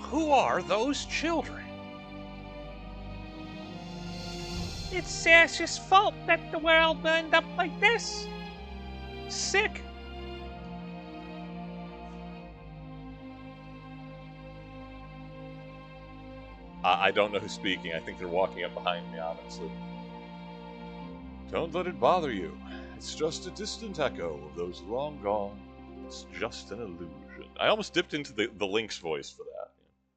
Who are those children? It's Sash's fault that the world will end up like this. Sick. I don't know who's speaking. I think they're walking up behind me, honestly. Don't let it bother you. It's just a distant echo of those long gone. It's just an illusion. I almost dipped into the Link's voice for that.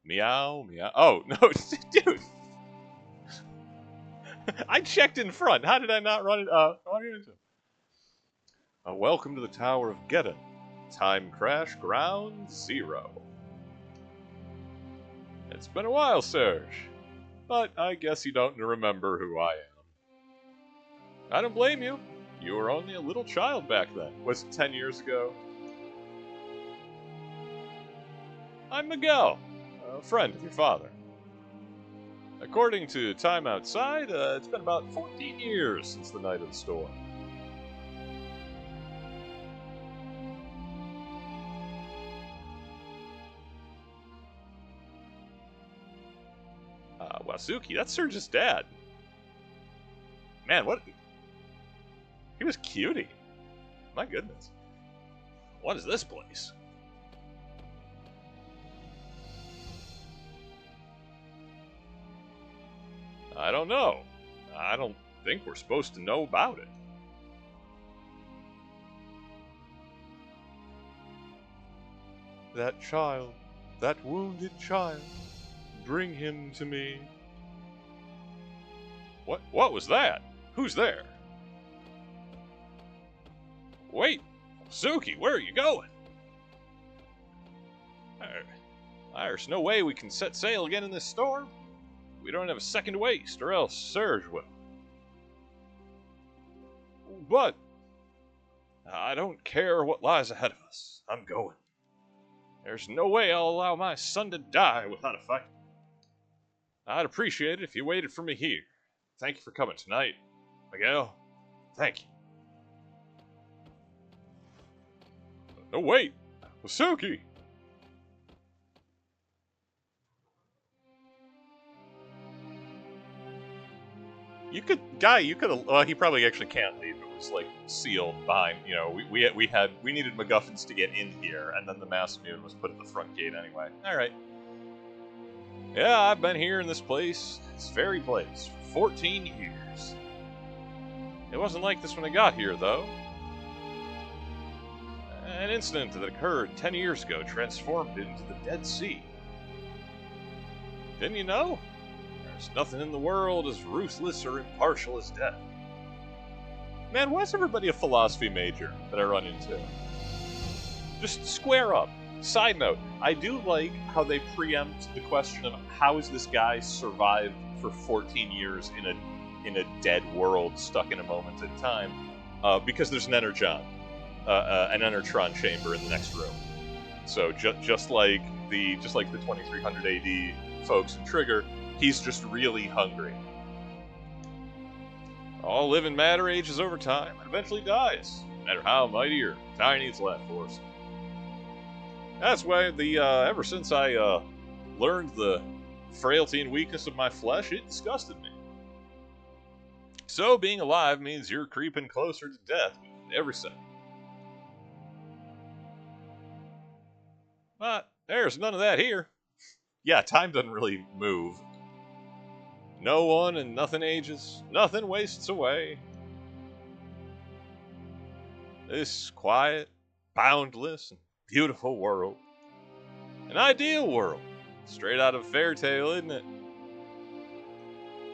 Meow, meow. Oh, no, dude. I checked in front. How did I not run it? Welcome to the Tower of Geddon. Time crash ground 0. It's been a while, Serge. But I guess you don't remember who I am. I don't blame you. You were only a little child back then. Was it 10 years ago? I'm Miguel, a friend of your father. According to time outside, it's been about 14 years since the night of the storm. Wasuki, that's Serge's dad. Man, what? He was cutie. My goodness. What is this place? I don't know. I don't think we're supposed to know about it. That child, that wounded child, bring him to me. What was that? Who's there? Wait, Suki, where are you going? There's no way we can set sail again in this storm. We don't have a second to waste, or else Serge will. But I don't care what lies ahead of us. I'm going. There's no way I'll allow my son to die without a fight. I'd appreciate it if you waited for me here. Thank you for coming tonight. Miguel, thank you. No, wait! Wasuki! You could have. Well, he probably actually can't leave. It was like sealed behind. You know, we needed MacGuffins to get in here, and then the mass immune was put at the front gate anyway. All right. Yeah, I've been here in this very place, for 14 years. It wasn't like this when I got here, though. An incident that occurred 10 years ago transformed it into the Dead Sea. Didn't you know? There's nothing in the world as ruthless or impartial as death. Man, why is everybody a philosophy major that I run into? Just square up. Side note, I do like how they preempt the question of how has this guy survived for 14 years in a dead world stuck in a moment in time, because there's an energon, an enertron chamber in the next room. So just like the 2300 AD folks in Trigger, he's just really hungry. All living matter ages over time and eventually dies, no matter how mighty or tiny its life force. That's why ever since I learned the frailty and weakness of my flesh, it disgusted me. So being alive means you're creeping closer to death with every second. But there's none of that here. Yeah, time doesn't really move. No one and nothing ages. Nothing wastes away. This quiet, boundless, and beautiful world. An ideal world. Straight out of a fairy tale, isn't it?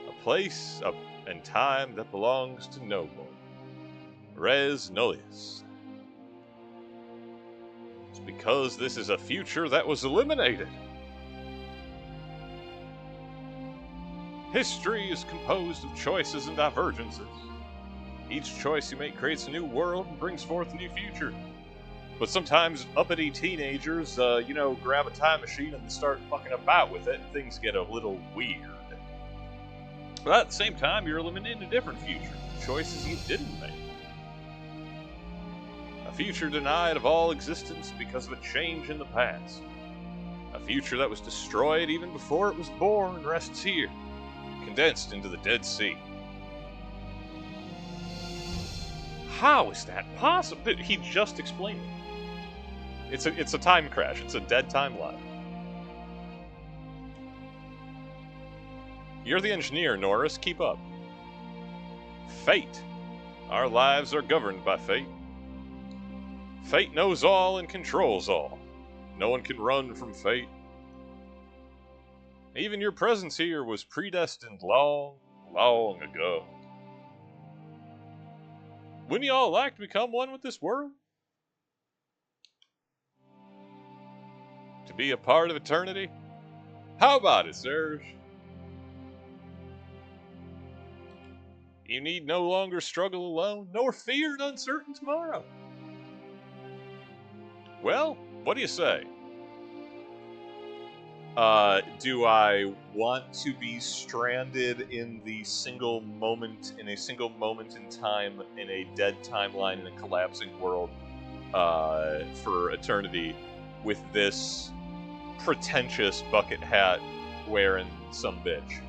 A place and time that belongs to no one. Res nullius. It's because this is a future that was eliminated. History is composed of choices and divergences. Each choice you make creates a new world and brings forth a new future. But sometimes uppity teenagers, grab a time machine and start fucking about with it, and things get a little weird. But at the same time, you're eliminating a different future. Choices you didn't make. A future denied of all existence because of a change in the past. A future that was destroyed even before it was born rests here, condensed into the Dead Sea. How is that possible? He just explained it. It's a time crash. It's a dead timeline. You're the engineer, Norris. Keep up. Fate. Our lives are governed by fate. Fate knows all and controls all. No one can run from fate. Even your presence here was predestined long, long ago. Wouldn't you all like to become one with this world? To be a part of eternity? How about it, Serge? You need no longer struggle alone, nor fear an uncertain tomorrow. Well, what do you say? Do I want to be stranded in a single moment in time, in a dead timeline, in a collapsing world, for eternity, with this pretentious bucket hat wearing some bitch?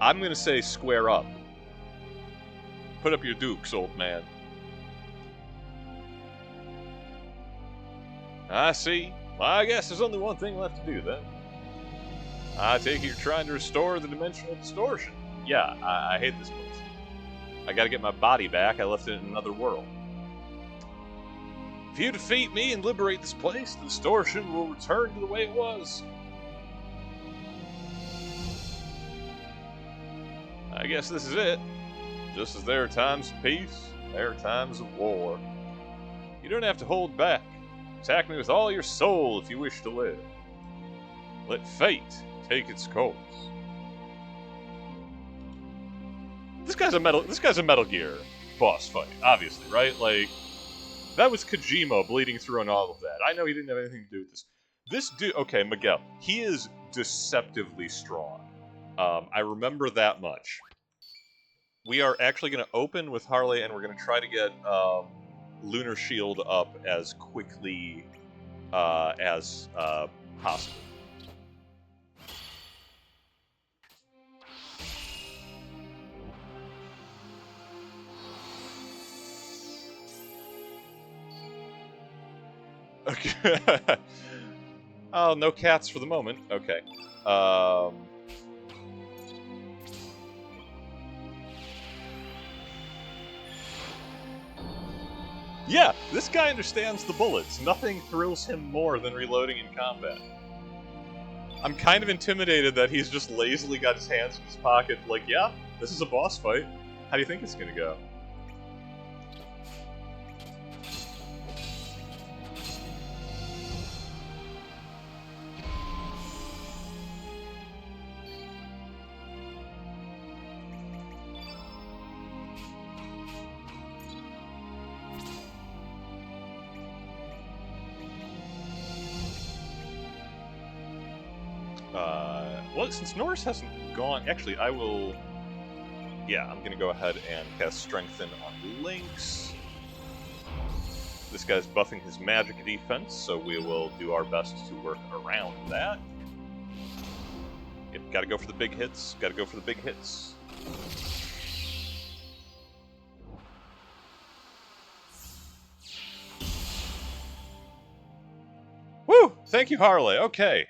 I'm gonna say square up. Put up your dukes, old man. I see. Well, I guess there's only one thing left to do, then. I take it you're trying to restore the dimensional distortion. Yeah, I hate this place. I gotta get my body back. I left it in another world. If you defeat me and liberate this place, the distortion will return to the way it was. I guess this is it. Just as there are times of peace, there are times of war. You don't have to hold back. Attack me with all your soul if you wish to live. Let fate take its course. This guy's a Metal Gear boss fight, obviously, right? Like, that was Kojima bleeding through on all of that. I know he didn't have anything to do with this. This dude, okay, Miguel, he is deceptively strong. I remember that much. We are actually going to open with Harley, and we're going to try to get Lunar Shield up as quickly as possible. Oh, no cats for the moment. Okay. Yeah, this guy understands the bullets. Nothing thrills him more than reloading in combat. I'm kind of intimidated that he's just lazily got his hands in his pocket, like, yeah, this is a boss fight. How do you think it's gonna go? Well, since Norris hasn't gone... Actually, I will... Yeah, I'm going to go ahead and cast Strengthen on Lynx. This guy's buffing his magic defense, so we will do our best to work around that. Yep, gotta go for the big hits. Gotta go for the big hits. Woo! Thank you, Harley. Okay.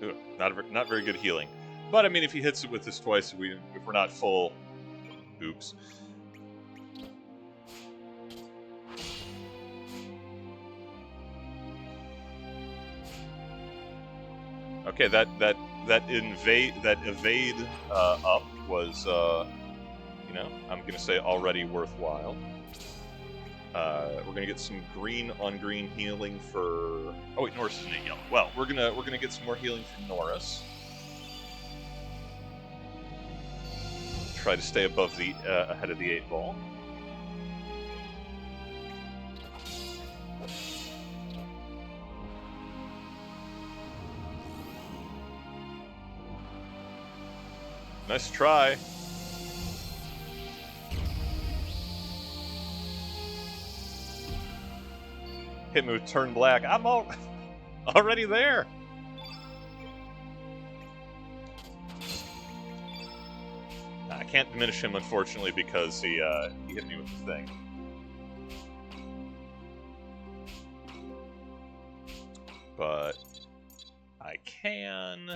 Ooh, not very good healing. But, I mean, if he hits it with this twice, if we're not full... Oops. Okay, that evade up was, you know, I'm gonna say already worthwhile. We're gonna get some green on green healing for... Oh wait, Norris isn't yellow. Well, we're gonna get some more healing from Norris. Try to stay above the ahead of the 8-ball. Nice try. Hit move, turn black. I'm already there. I can't diminish him, unfortunately, because he hit me with the thing. But I can...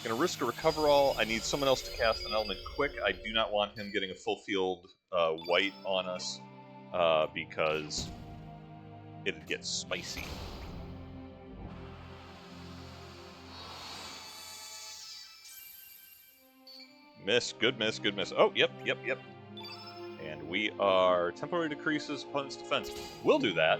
Gonna risk a recover all. I need someone else to cast an element quick. I do not want him getting a full field white on us because it'd get spicy. Miss, good miss, good miss. Oh, yep. And we are temporarily decreases opponent's defense. We'll do that.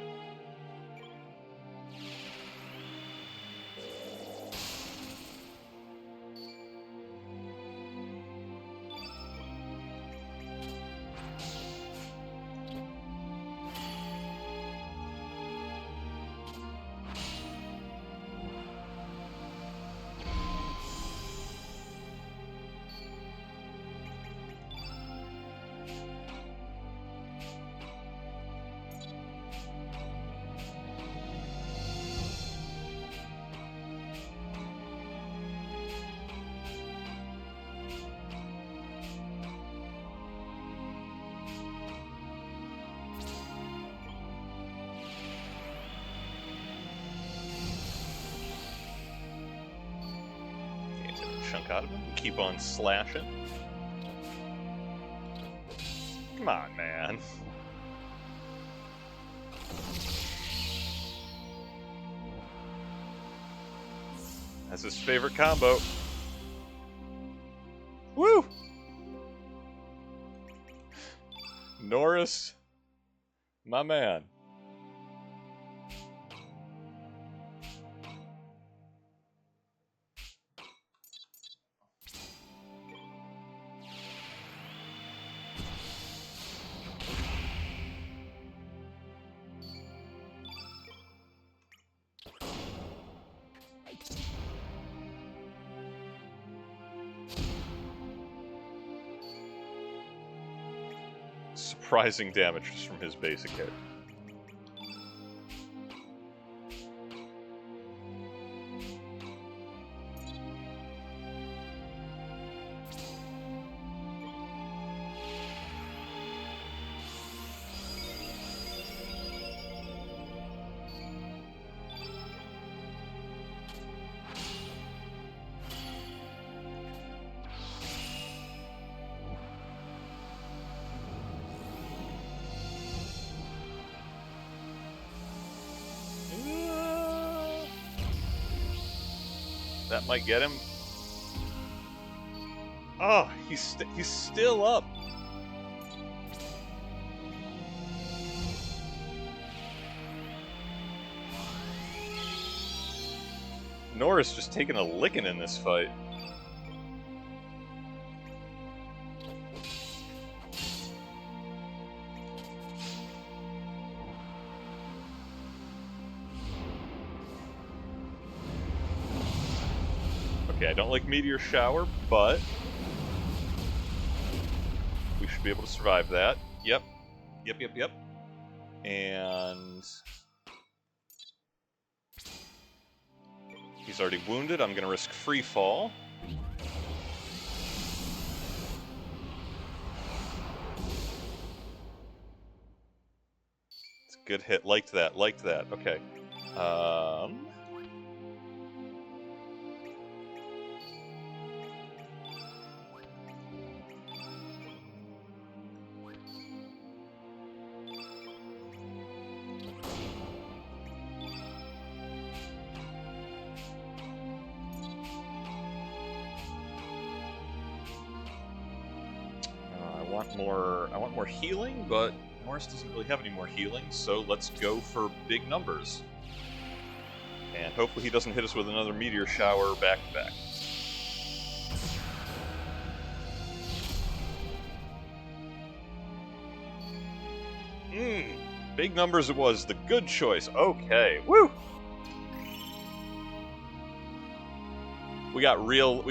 Chunk out of him. Keep on slashing. Come on, man. That's his favorite combo. Woo! Norris, my man. surprising damage just from his basic hit. That might get him. Oh, he's still up. Nora's just taking a licking in this fight. Okay, I don't like Meteor Shower, but we should be able to survive that. Yep. Yep. And he's already wounded. I'm going to risk Free Fall. It's a good hit. Liked that. Okay. I want more healing, but Morris doesn't really have any more healing, so let's go for big numbers. And hopefully he doesn't hit us with another Meteor Shower back-to-back. Big numbers it was, the good choice. Okay, woo! We got real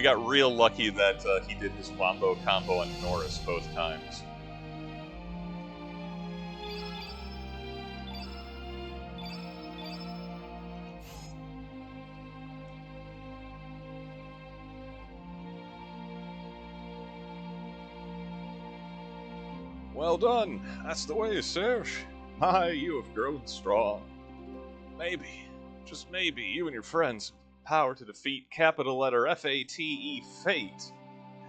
lucky that he did his wombo combo on Norris both times. Well done. That's the way, Serge. My, you have grown strong. Maybe, just maybe, you and your friends power to defeat capital letter F-A-T-E, fate,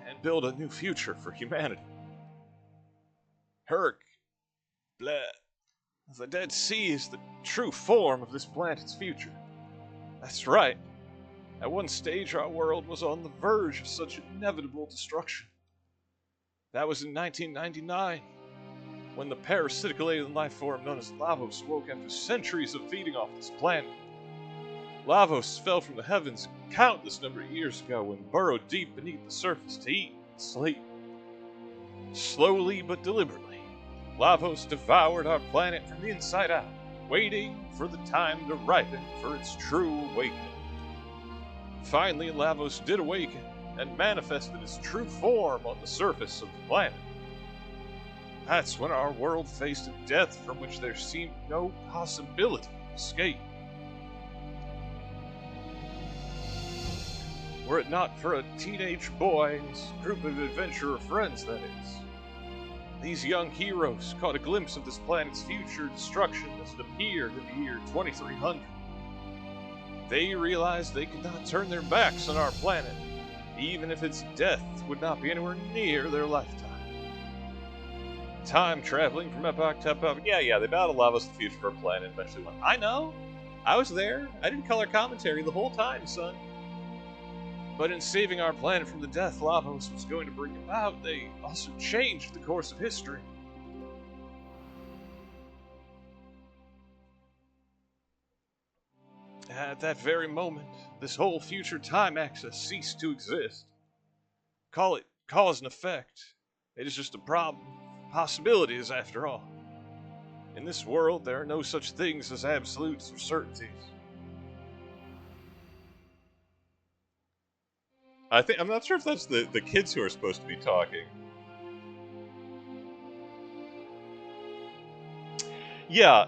and build a new future for humanity. Herc, bleh. The Dead Sea is the true form of this planet's future. That's right. At one stage, our world was on the verge of such inevitable destruction. That was in 1999, when the parasitical alien life form known as Lavos woke after centuries of feeding off this planet. Lavos fell from the heavens a countless number of years ago and burrowed deep beneath the surface to eat and sleep. Slowly but deliberately, Lavos devoured our planet from the inside out, waiting for the time to ripen for its true awakening. Finally, Lavos did awaken and manifested its true form on the surface of the planet. That's when our world faced a death from which there seemed no possibility of escape. Were it not for a teenage boy and his group of adventurer friends, that is. These young heroes caught a glimpse of this planet's future destruction as it appeared in the year 2300. They realized they could not turn their backs on our planet, even if its death would not be anywhere near their lifetime. Time traveling from epoch to epoch. Yeah, they battled Lavos, the future of our planet, eventually went, I know! I was there! I did color commentary the whole time, son! But in saving our planet from the death Lavos was going to bring about, they also changed the course of history. At that very moment, this whole future time axis ceased to exist. Call it cause and effect. It is just a problem. Possibilities, after all. In this world, there are no such things as absolutes or certainties. I'm not sure if that's the kids who are supposed to be talking. Yeah,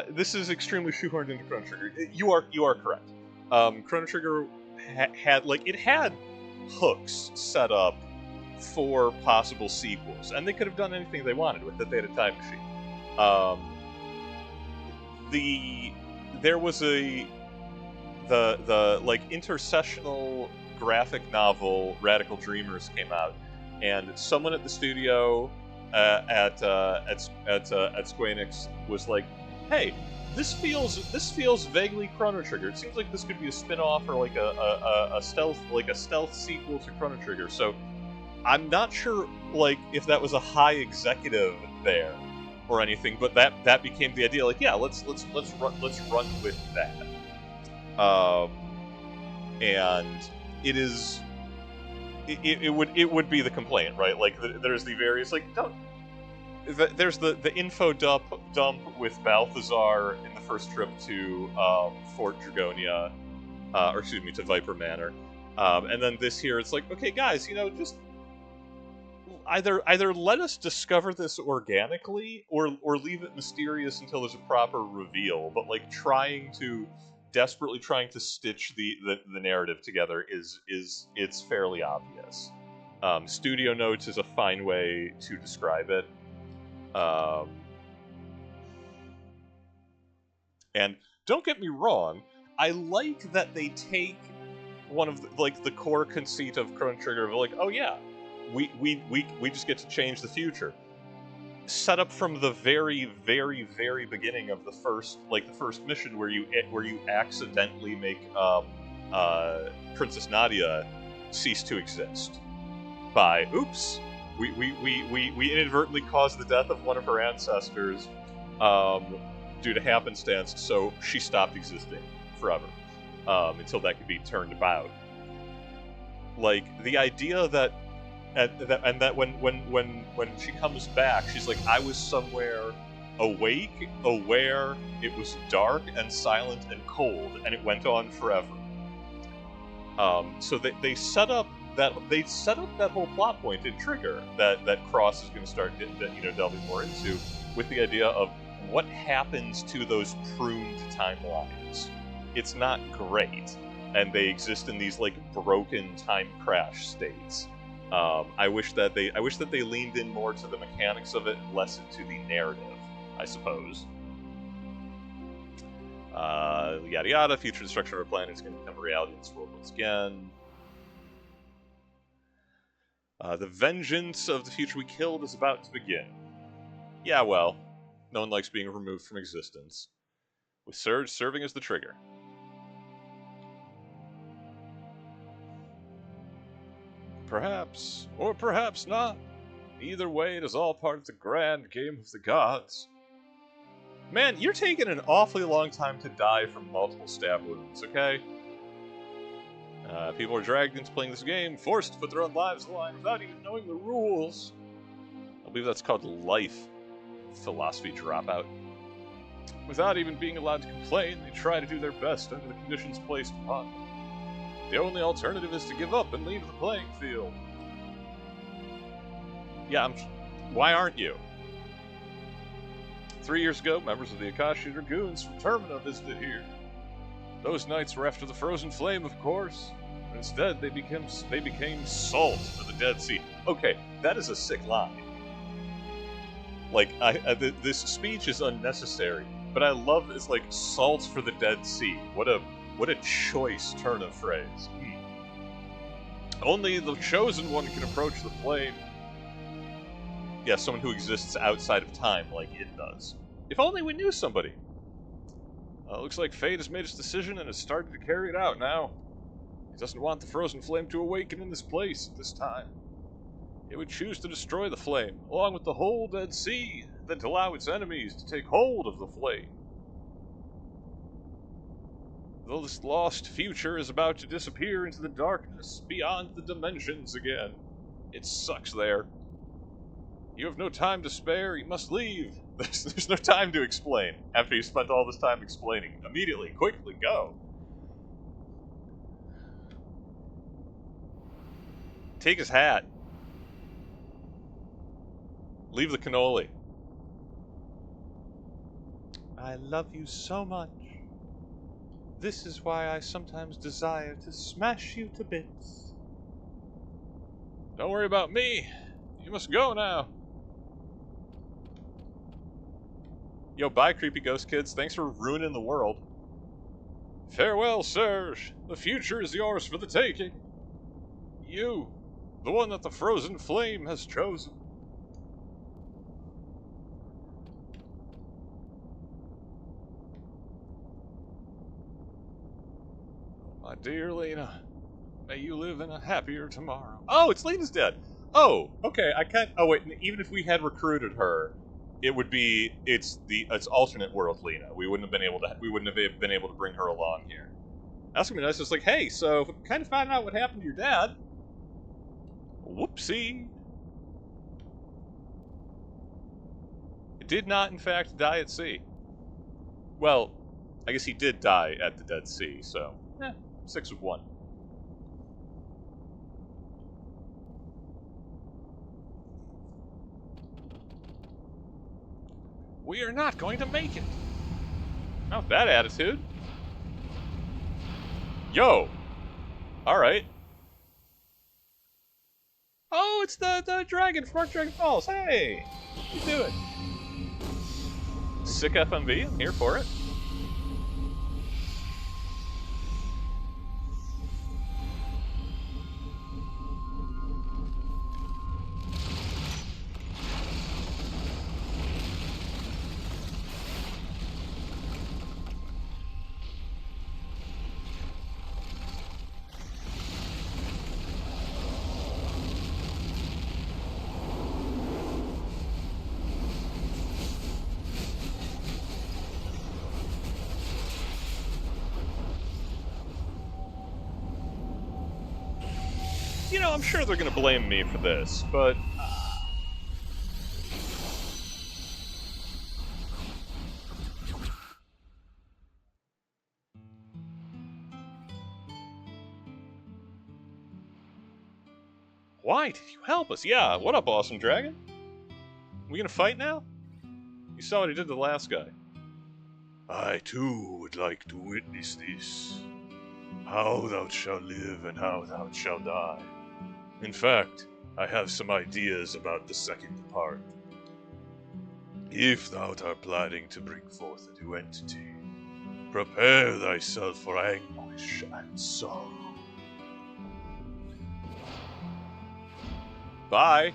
this is extremely shoehorned into Chrono Trigger. You are correct. Chrono Trigger had it had hooks set up for possible sequels, and they could have done anything they wanted with it. They had a time machine. There was the intercessional graphic novel Radical Dreamers came out, and someone at the studio at Square Enix was like, "Hey, this feels vaguely Chrono Trigger. It seems like this could be a spin-off or like a stealth sequel to Chrono Trigger." So I'm not sure if that was a high executive there or anything, but that became the idea. Like, yeah, let's run with that. And it would be the complaint, right? Like, there's the various there's the info dump with Balthazar in the first trip to Fort Dragonia, or excuse me, to Viper Manor, and then this here, it's like, okay, guys, just either let us discover this organically, or leave it mysterious until there's a proper reveal. But desperately trying to stitch the narrative together it's fairly obvious. Studio notes is a fine way to describe it. And don't get me wrong, I like that they take one of the core conceit of Chrono Trigger of oh yeah, we just get to change the future. Set up from the very, very, very beginning of the first mission where you accidentally make Princess Nadia cease to exist by oops. We inadvertently caused the death of one of her ancestors due to happenstance, so she stopped existing forever until that could be turned about. The idea that when she comes back, she's like, I was somewhere awake, aware, it was dark and silent and cold, and it went on forever. So they set up that whole plot point in Trigger that Cross is going to start delving more into, with the idea of what happens to those pruned timelines. It's not great, and they exist in these broken time crash states. I wish that they leaned in more to the mechanics of it and less into the narrative, I suppose. Yada yada. Future destruction of our planet is going to become a reality in this world once again. The vengeance of the future we killed is about to begin. Yeah, well, no one likes being removed from existence, with Surge serving as the trigger. Perhaps, or perhaps not. Either way, it is all part of the grand game of the gods. Man, you're taking an awfully long time to die from multiple stab wounds, okay? People are dragged into playing this game, forced to put their own lives on the line without even knowing the rules. I believe that's called life. Philosophy dropout. Without even being allowed to complain, they try to do their best under the conditions placed upon them. The only alternative is to give up and leave the playing field. Yeah, why aren't you? 3 years ago, members of the Akashi Dragoons from Termina visited here. Those knights were after the Frozen Flame, of course, but instead they became salt for the Dead Sea. Okay, that is a sick line. This speech is unnecessary, but I love it's salt for the Dead Sea. What a choice turn of phrase. Only the chosen one can approach the flame. Yeah, someone who exists outside of time like it does. If only we knew somebody. Looks like fate has made its decision and has started to carry it out now. It doesn't want the frozen flame to awaken in this place at this time. It would choose to destroy the flame, along with the whole Dead Sea, then to allow its enemies to take hold of the flame. Though this lost future is about to disappear into the darkness beyond the dimensions again, it sucks there. You have no time to spare, you must leave. There's no time to explain after you spent all this time explaining. Immediately, quickly, go. Take his hat. Leave the cannoli. I love you so much. This is why I sometimes desire to smash you to bits. Don't worry about me. You must go now. Yo, bye, creepy ghost kids. Thanks for ruining the world. Farewell, Serge. The future is yours for the taking. You, the one that the frozen flame has chosen. My dear Lena, may you live in a happier tomorrow. Oh, it's Lena's dead. Oh, okay. I can't. Oh wait, even if we had recruited her, it would be it's alternate world Lena. We wouldn't have been able to bring her along here. That's gonna be nice. It's like, hey, so if we kind of find out what happened to your dad. Whoopsie. It did not, in fact, die at sea. Well, I guess he did die at the Dead Sea, so 6 of 1. We are not going to make it. Not with that attitude. Yo! Alright. Oh, it's the dragon from Dragon Falls. Hey! What you doing? Sick FMV, I'm here for it. You know, I'm sure they're gonna blame me for this, but... Why did you help us? Yeah, what up, awesome dragon? We gonna fight now? You saw what he did to the last guy. I too would like to witness this. How thou shalt live and how thou shalt die. In fact, I have some ideas about the second part. If thou art planning to bring forth a new entity, prepare thyself for anguish and sorrow. Bye.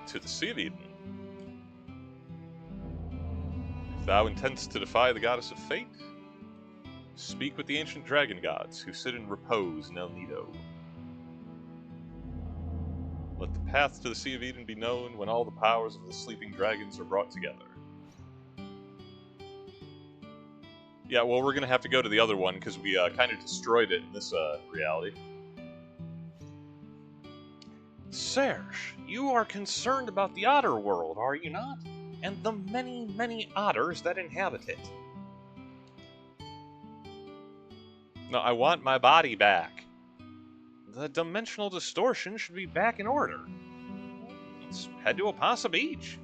To the Sea of Eden. If thou intendest to defy the goddess of fate, speak with the ancient dragon gods who sit in repose in El Nido. Let the path to the Sea of Eden be known when all the powers of the sleeping dragons are brought together. Yeah, well, we're gonna have to go to the other one because we kind of destroyed it in this reality. Serge, you are concerned about the Otter world, are you not? And the many, many otters that inhabit it. No, I want my body back. The dimensional distortion should be back in order. Let's head to Apasa Beach.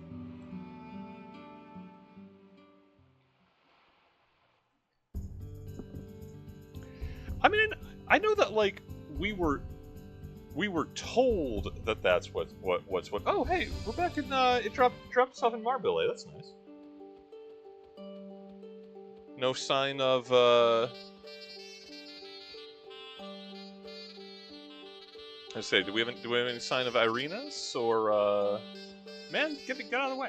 I mean, I know that, like, we were told that that's what's what. Oh, hey, we're back in. It dropped itself in Marbella. That's nice. No sign of. I say, do we have any sign of Irina's or? Man, get out of the way.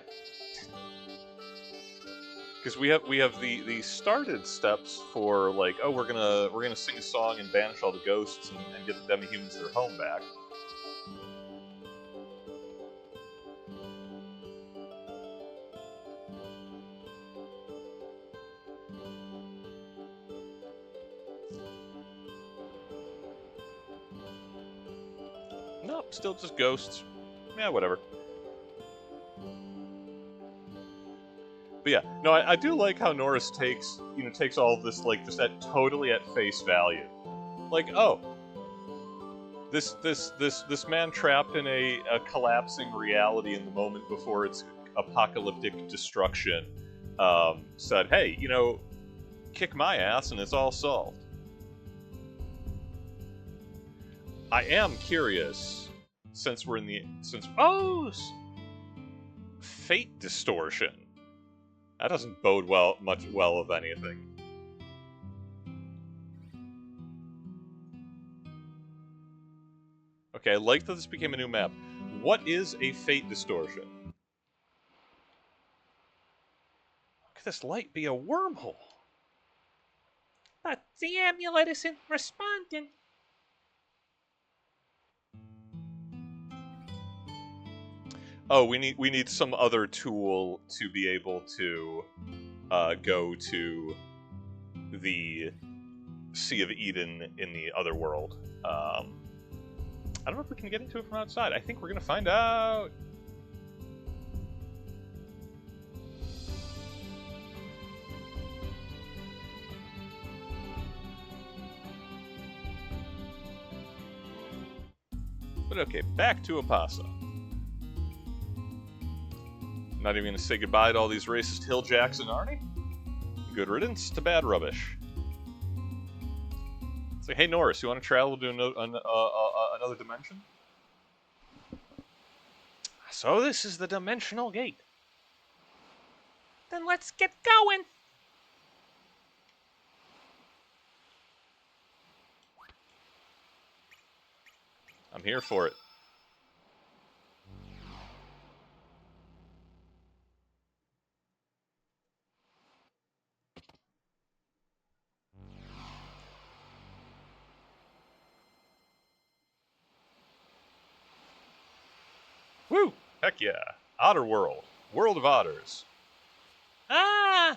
Because we have the started steps for, like, oh, we're gonna sing a song and banish all the ghosts and get the demi-humans their home back. Nope, still just ghosts. Yeah, whatever. But yeah, no, I do like how Norris takes all of this like just totally at face value. Like, oh, this man trapped in a collapsing reality in the moment before its apocalyptic destruction, said, hey, kick my ass and it's all solved. I am curious, since fate distortion. That doesn't bode much of anything. Okay, I like that this became a new map. What is a fate distortion? Could this light be a wormhole? But the amulet isn't responding. Oh, we need some other tool to be able to go to the Sea of Eden in the other world. I don't know if we can get into it from outside. I think we're gonna find out. But okay, back to Apasa. Not even gonna say goodbye to all these racist Hilljacks and Arnie. Good riddance to bad rubbish. It's like, hey Norris, you want to travel to another dimension? So this is the dimensional gate. Then let's get going. I'm here for it. Woo! Heck yeah. Otter World. World of Otters. Ah!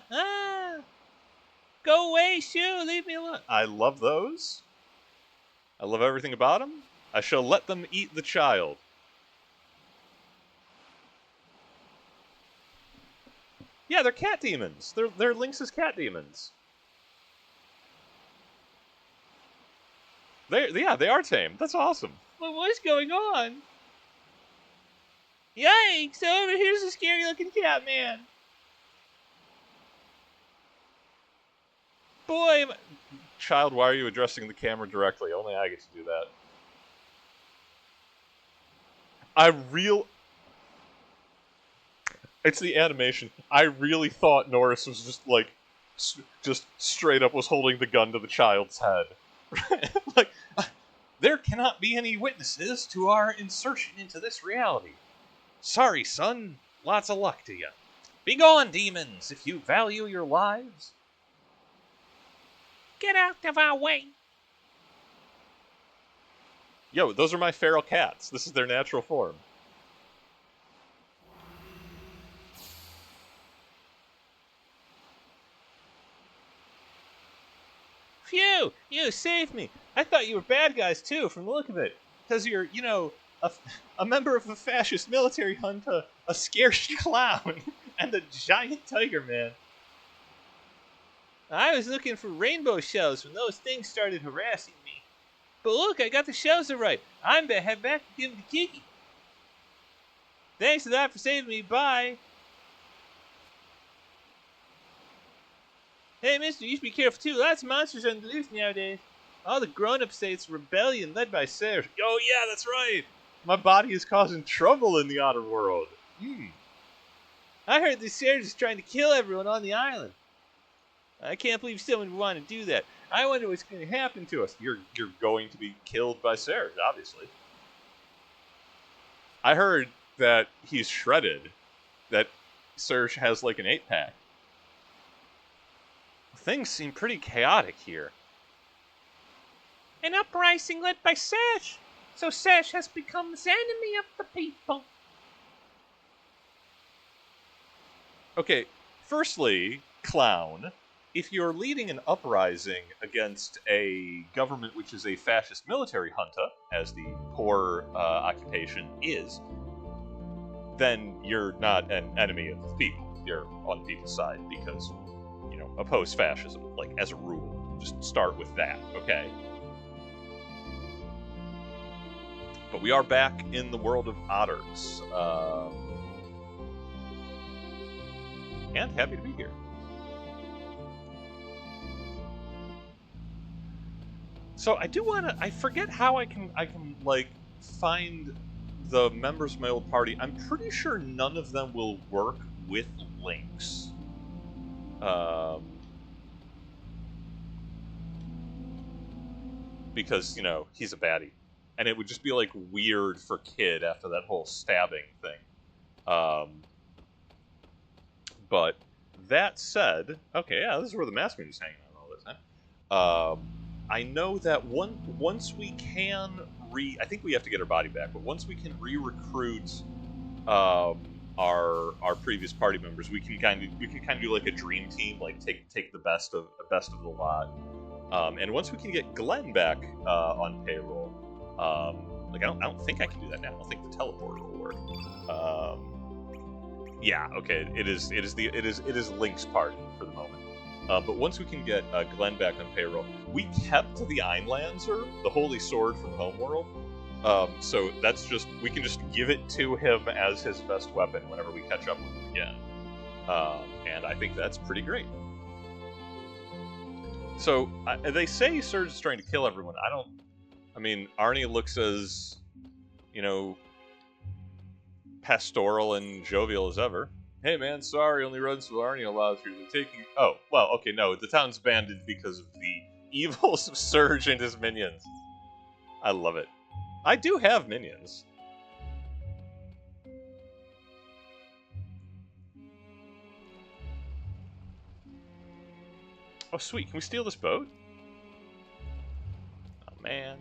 Go away, Shoo, leave me alone. I love those. I love everything about them. I shall let them eat the child. Yeah, they're cat demons. They're Lynx's cat demons. They are tame. That's awesome. But what's going on? Yikes! Over here's a scary-looking cat man. Boy, child, why are you addressing the camera directly? Only I get to do that. It's the animation. I really thought Norris was just straight up was holding the gun to the child's head. Like, there cannot be any witnesses to our insertion into this reality. Sorry, son. Lots of luck to you. Begone, demons, if you value your lives. Get out of our way. Yo, those are my feral cats. This is their natural form. Phew! You saved me. I thought you were bad guys too, from the look of it. Because you're, a member of a fascist military junta, a scary clown, and a giant tiger man. I was looking for rainbow shells when those things started harassing me. But look, I got the shells right. I'm gonna head back to give them to Kiki. Thanks a lot for saving me. Bye. Hey, mister, you should be careful too. Lots of monsters on the loose nowadays. All the grown-ups say it's a rebellion led by Serge. Oh yeah, that's right. My body is causing trouble in the outer world. I heard this Serge is trying to kill everyone on the island. I can't believe someone would want to do that. I wonder what's going to happen to us. You're going to be killed by Serge, obviously. I heard that he's shredded. That Serge has like an 8-pack. Things seem pretty chaotic here. An uprising led by Serge. So Serge has become the enemy of the people. Okay, firstly, clown, if you're leading an uprising against a government which is a fascist military junta, as the poor occupation is, then you're not an enemy of the people. you're on the people's side because, you know, oppose fascism, like, as a rule. Just start with that, okay? But we are back in the world of otters. And happy to be here. So I do want to. I forget how I can like find the members of my old party. I'm pretty sure none of them will work with Lynx. Because, you know, he's a baddie. And it would just be, like, weird for Kid after that whole stabbing thing. But that said, okay, yeah, this is where the Maskman is hanging out all the time. I know that once we can I think we have to get our body back, but once we can re-recruit our previous party members, we can kind of do like a dream team, like take the best of the lot. And once we can get Glenn back on payroll, like I don't think I can do that now. I don't think the teleporter will work. Yeah, okay, it is Link's party for the moment. But once we can get Glenn back on payroll, we kept the Einlanzer, the Holy Sword from Homeworld. So that's just, we can just give it to him as his best weapon whenever we catch up with him again. And I think that's pretty great. So they say Surge is trying to kill everyone. I mean, Arnie looks as, you know, pastoral and jovial as ever. Hey man, sorry, only runs with Arnie allows you to taking. Oh, well, okay, no, the town's abandoned because of the evils of Surge and his minions. I love it. I do have minions. Oh, sweet, can we steal this boat? Oh man,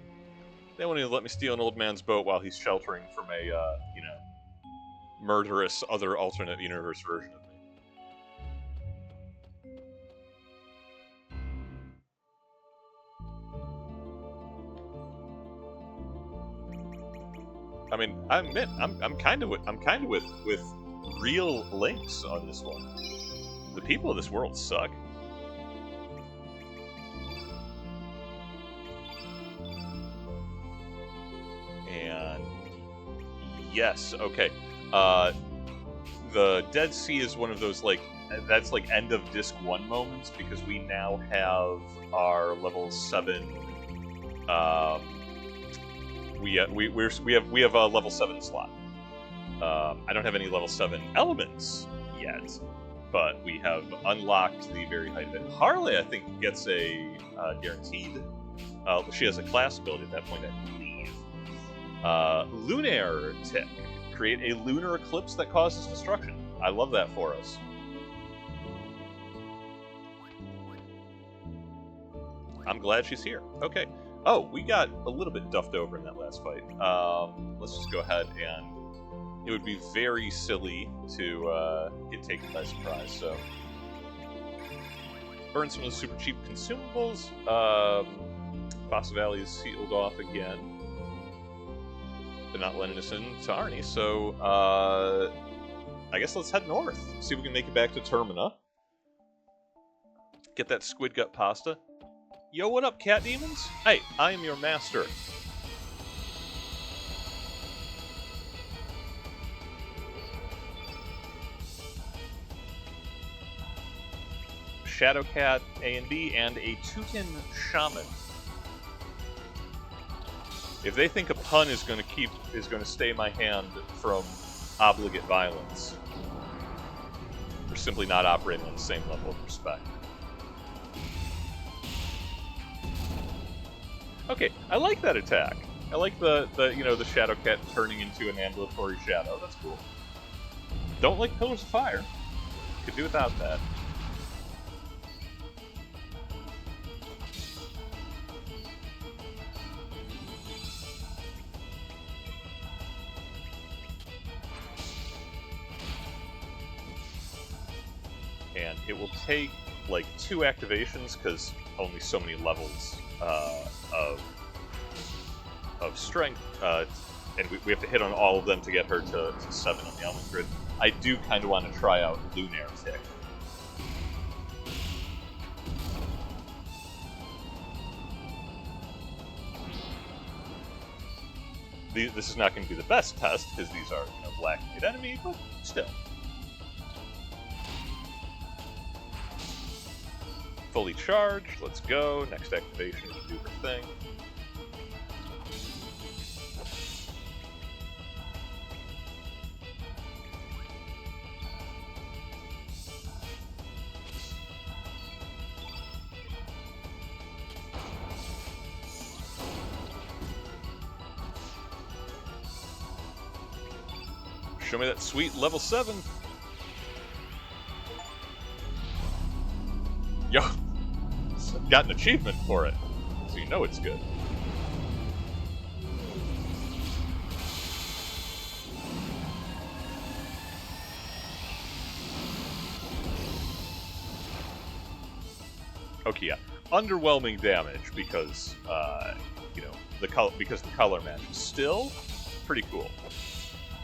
they won't even let me steal an old man's boat while he's sheltering from a, you know, murderous other alternate universe version of me. I mean, I admit, I'm kind of with real Lynx on this one. The people of this world suck. And yes, okay. The Dead Sea is one of those, like, that's like end of disc 1 moments, because we now have our level 7 we have a level 7 slot. I don't have any level 7 elements yet, but we have unlocked the very height of it. Harley, I think, gets a guaranteed. She has a class ability at that point, I believe. Lunaire Tick. Create a lunar eclipse that causes destruction. I love that for us. I'm glad she's here. Okay. Oh, we got a little bit duffed over in that last fight. Let's just go ahead, and it would be very silly to get taken by surprise, so. Burn some of the super cheap consumables. Fossa Valley is sealed off again. But not letting us in to Arnie, so I guess let's head north. See if we can make it back to Termina. Get that squid gut pasta. Yo, what up, cat demons? Hey, I am your master. Shadowcat A and B, and a Toucan Shaman. If they think a pun is going to stay my hand from obligate violence, we're simply not operating on the same level of respect. Okay, I like that attack. I like the Shadowcat turning into an ambulatory shadow. That's cool. Don't like Pillars of Fire. Could do without that. And it will take like 2 activations because only so many levels of strength, and we have to hit on all of them to get her to 7 on the element grid. I do kind of want to try out Lunaire Tick. This is not going to be the best test, because these are, Black Knight enemy, but still. Fully charged, let's go. Next activation to do her thing. Show me that sweet level 7. Yo, got an achievement for it, so you know it's good. Okay, yeah, underwhelming damage because because the color match is still pretty cool.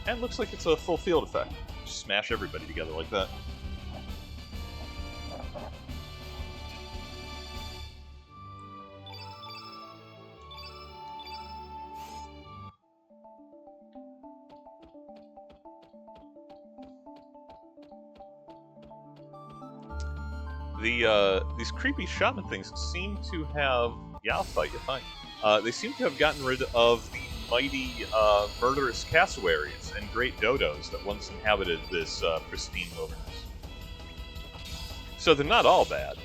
And looks like it's a full field effect. Just smash everybody together like that. These creepy shaman things seem to have... Yeah, I'll fight you, fine. They seem to have gotten rid of the mighty, murderous cassowaries and great dodos that once inhabited this pristine wilderness. So they're not all bad.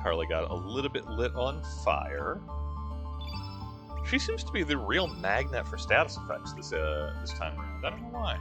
Harley got a little bit lit on fire. She seems to be the real magnet for status effects this time around. I don't know why.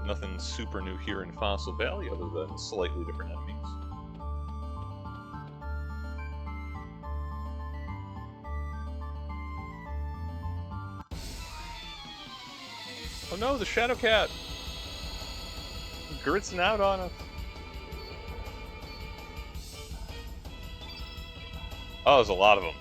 Nothing super new here in Fossil Valley other than slightly different enemies. Oh no, the Shadow Cat! Gritzing out on us. Oh, there's a lot of them.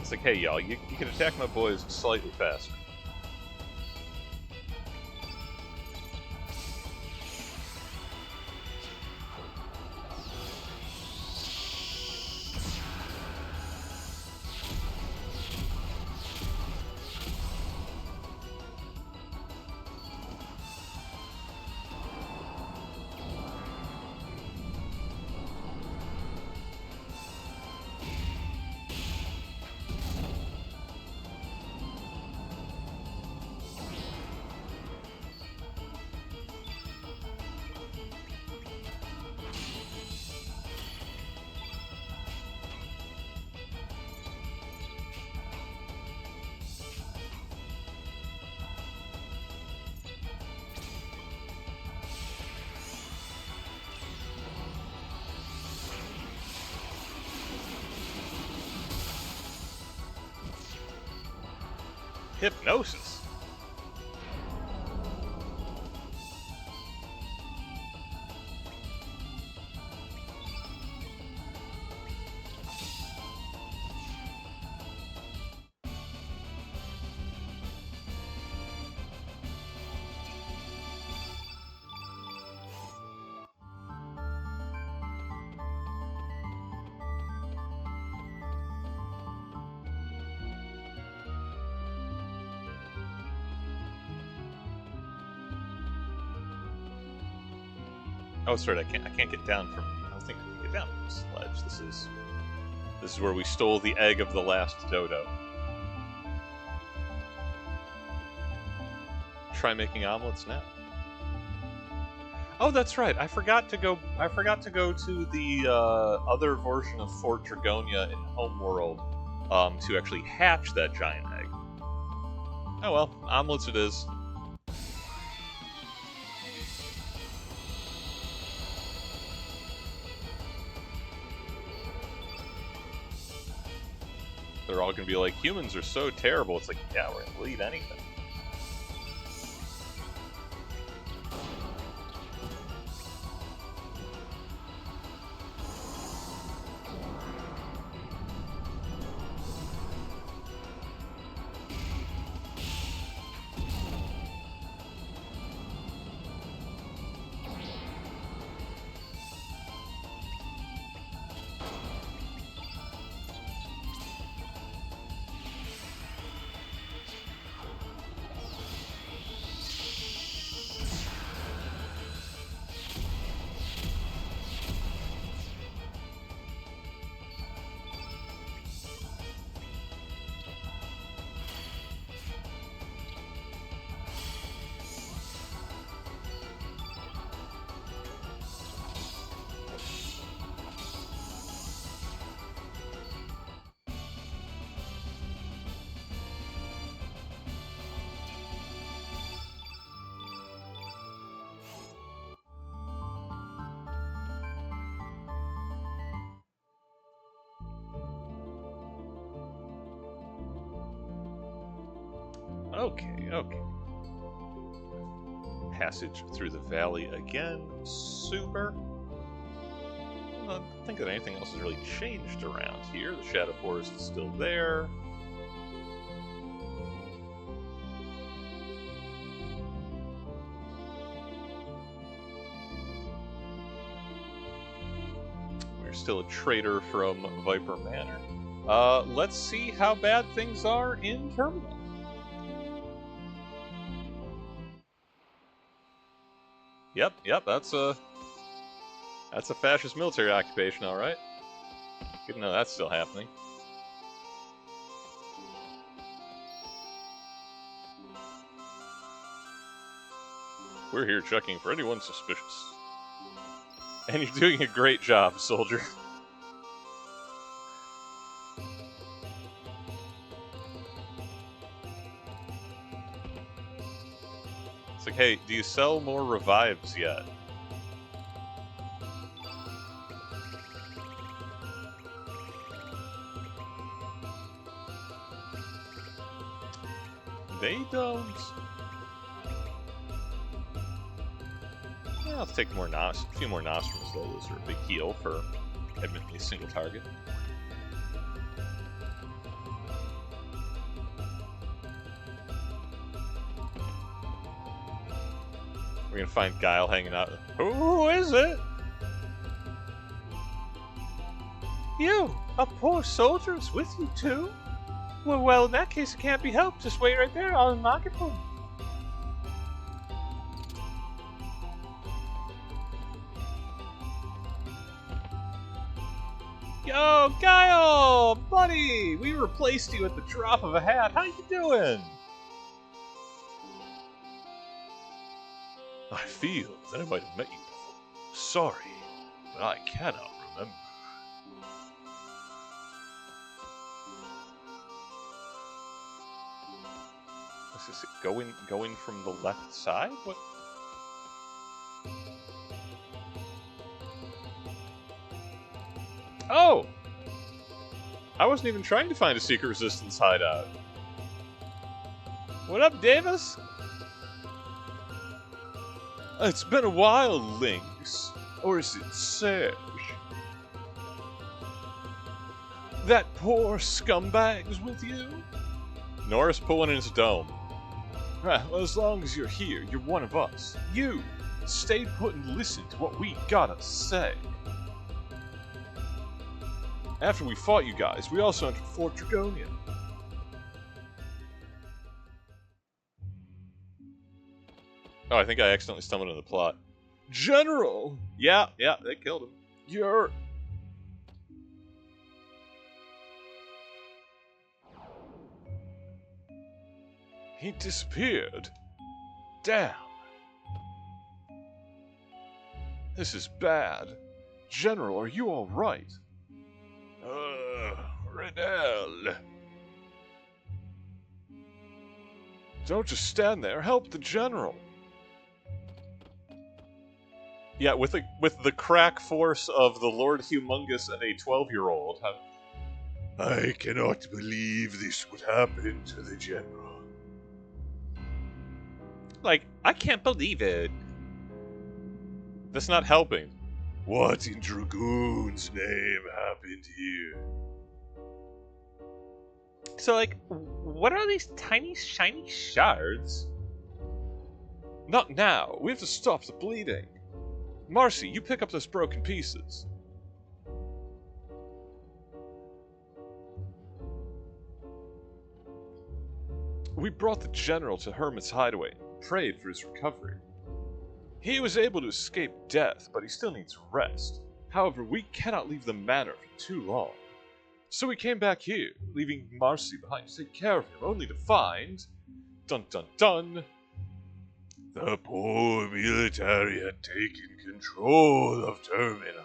It's like, hey y'all, you can attack my boys slightly faster. Hypnosis. Oh, sorry, I can't get down from. I was thinking I can get down from this ledge. This is where we stole the egg of the last dodo. Try making omelets now. Oh, that's right. I forgot to go to the other version of Fort Dragonia in Homeworld to actually hatch that giant egg. Oh well, omelets it is. They're all gonna be like, humans are so terrible. It's like, yeah, we'll eat anything. Okay. Passage through the valley again. Super. I don't think that anything else has really changed around here. The Shadow Forest is still there. We're still a traitor from Viper Manor. Let's see how bad things are in Terminal. Yep, that's a fascist military occupation, all right. Good to know that's still happening. We're here checking for anyone suspicious. And you're doing a great job, soldier. It's like, hey, do you sell more revives yet? They don't. Yeah, let's take more a few more nostrils though. Those are a big heal for admittedly a single target. We're gonna find Guile hanging out. Who is it? You, a poor soldier, is with you too? Well, in that case, it can't be helped. Just wait right there. I'll unlock it for you. Yo, Guile! Buddy! We replaced you at the drop of a hat. How you doing? I feel that I might have met you before. Sorry, but I cannot remember. Is it going from the left side? What? Oh! I wasn't even trying to find a secret resistance hideout. What up, Davis? It's been a while, Lynx. Or is it Serge? That poor scumbag's with you? Norris pulling in his dome. Well, as long as you're here, you're one of us. You! Stay put and listen to what we gotta say. After we fought you guys, we also entered Fort Dragonia. Oh, I think I accidentally stumbled into the plot. General! Yeah, they killed him. You're... He disappeared. Damn. This is bad. General, are you alright? Riddell. Don't just stand there. Help the general. Yeah, with the crack force of the Lord Humongous and a 12-year-old. I cannot believe this would happen to the general. Like, I can't believe it. That's not helping. What in Dragoon's name happened here? So, like, what are these tiny, shiny shards? Not now. We have to stop the bleeding. Marcy, you pick up those broken pieces. We brought the general to Hermit's hideaway and prayed for his recovery. He was able to escape death, but he still needs rest. However, we cannot leave the manor for too long. So we came back here, leaving Marcy behind to take care of him, only to find... Dun dun dun! The poor military had taken control of Termina.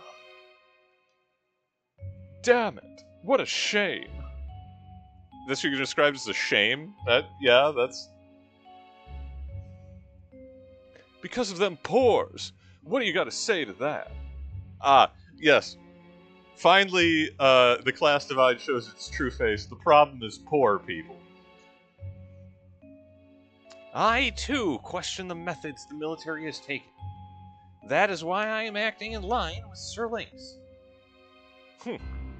Damn it! What a shame! This you described as a shame? That's... Because of them pores! What do you got to say to that? Ah, yes. Finally, the class divide shows its true face. The problem is poor people. I, too, question the methods the military has taken. That is why I am acting in line with Sir Lynx.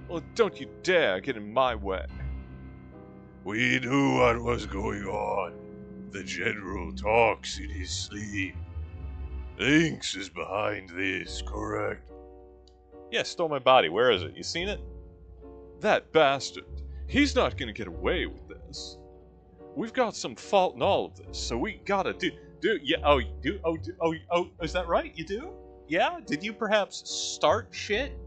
Well, don't you dare get in my way. We knew what was going on. The general talks in his sleep. Lynx is behind this, correct? Yeah, stole my body. Where is it? You seen it? That bastard. He's not gonna get away with this. We've got some fault in all of this, so we gotta do, is that right? You do? Yeah? Did you perhaps start shit?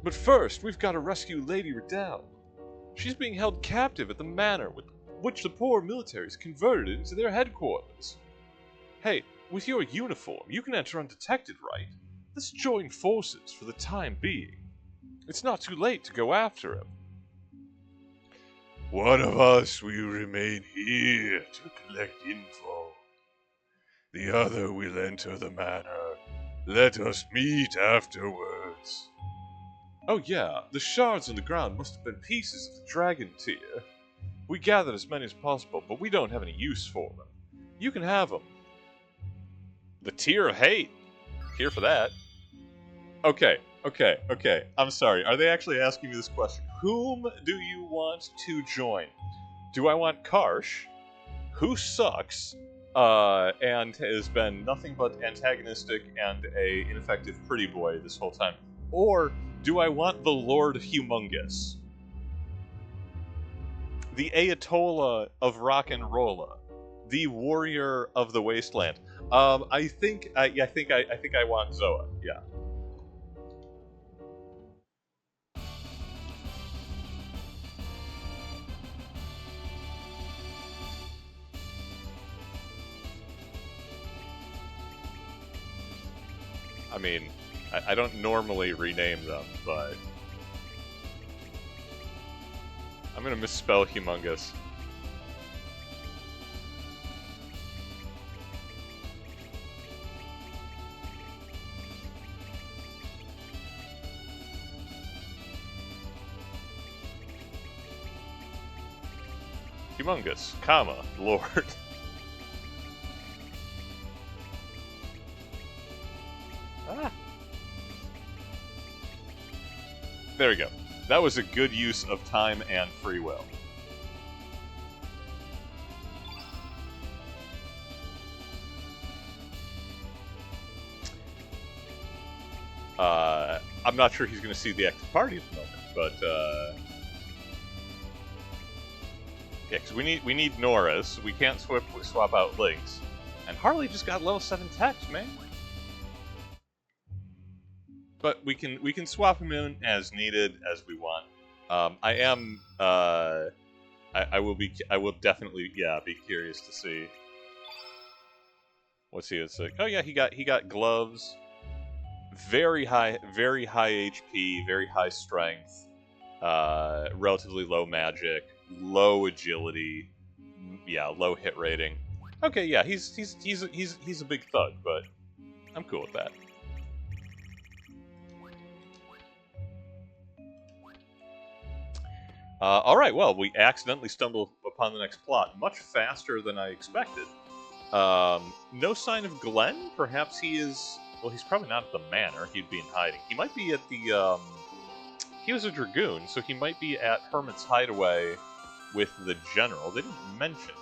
But first, we've gotta rescue Lady Riddell. She's being held captive at the manor, which the poor military's converted into their headquarters. Hey, with your uniform, you can enter undetected, right? Let's join forces for the time being. It's not too late to go after him. One of us will remain here to collect info. The other will enter the manor. Let us meet afterwards. Oh yeah, the shards on the ground must have been pieces of the dragon tier. We gathered as many as possible, but we don't have any use for them. You can have them. The tier of hate. Here for that. Okay. I'm sorry. Are they actually asking me this question? Whom do you want to join? Do I want Karsh, who sucks, and has been nothing but antagonistic and a ineffective pretty boy this whole time? Or do I want the Lord Humongous? The Ayatollah of rock and rolla, the warrior of the wasteland. I think I want Zoa. Yeah. I mean, I don't normally rename them, but I'm gonna misspell humongous. Humongous, comma, Lord. Ah, There we go. That was a good use of time and free will. I'm not sure he's going to see the active party at the moment, but yeah, because we need Norris. We can't swap out Lynx, and Harley just got level 7 text, man. But we can swap him in as needed as we want. I will definitely be curious to see. What's he? It's like, oh yeah, he got gloves. Very high HP, very high strength, relatively low magic, low agility, low hit rating. Okay, yeah, he's a big thug, but I'm cool with that. All right, well, we accidentally stumbled upon the next plot much faster than I expected. No sign of Glenn. Perhaps he is. Well, he's probably not at the manor. He'd be in hiding. He might be at the, he was a dragoon, so he might be at Hermit's Hideaway with the general. They didn't mention him.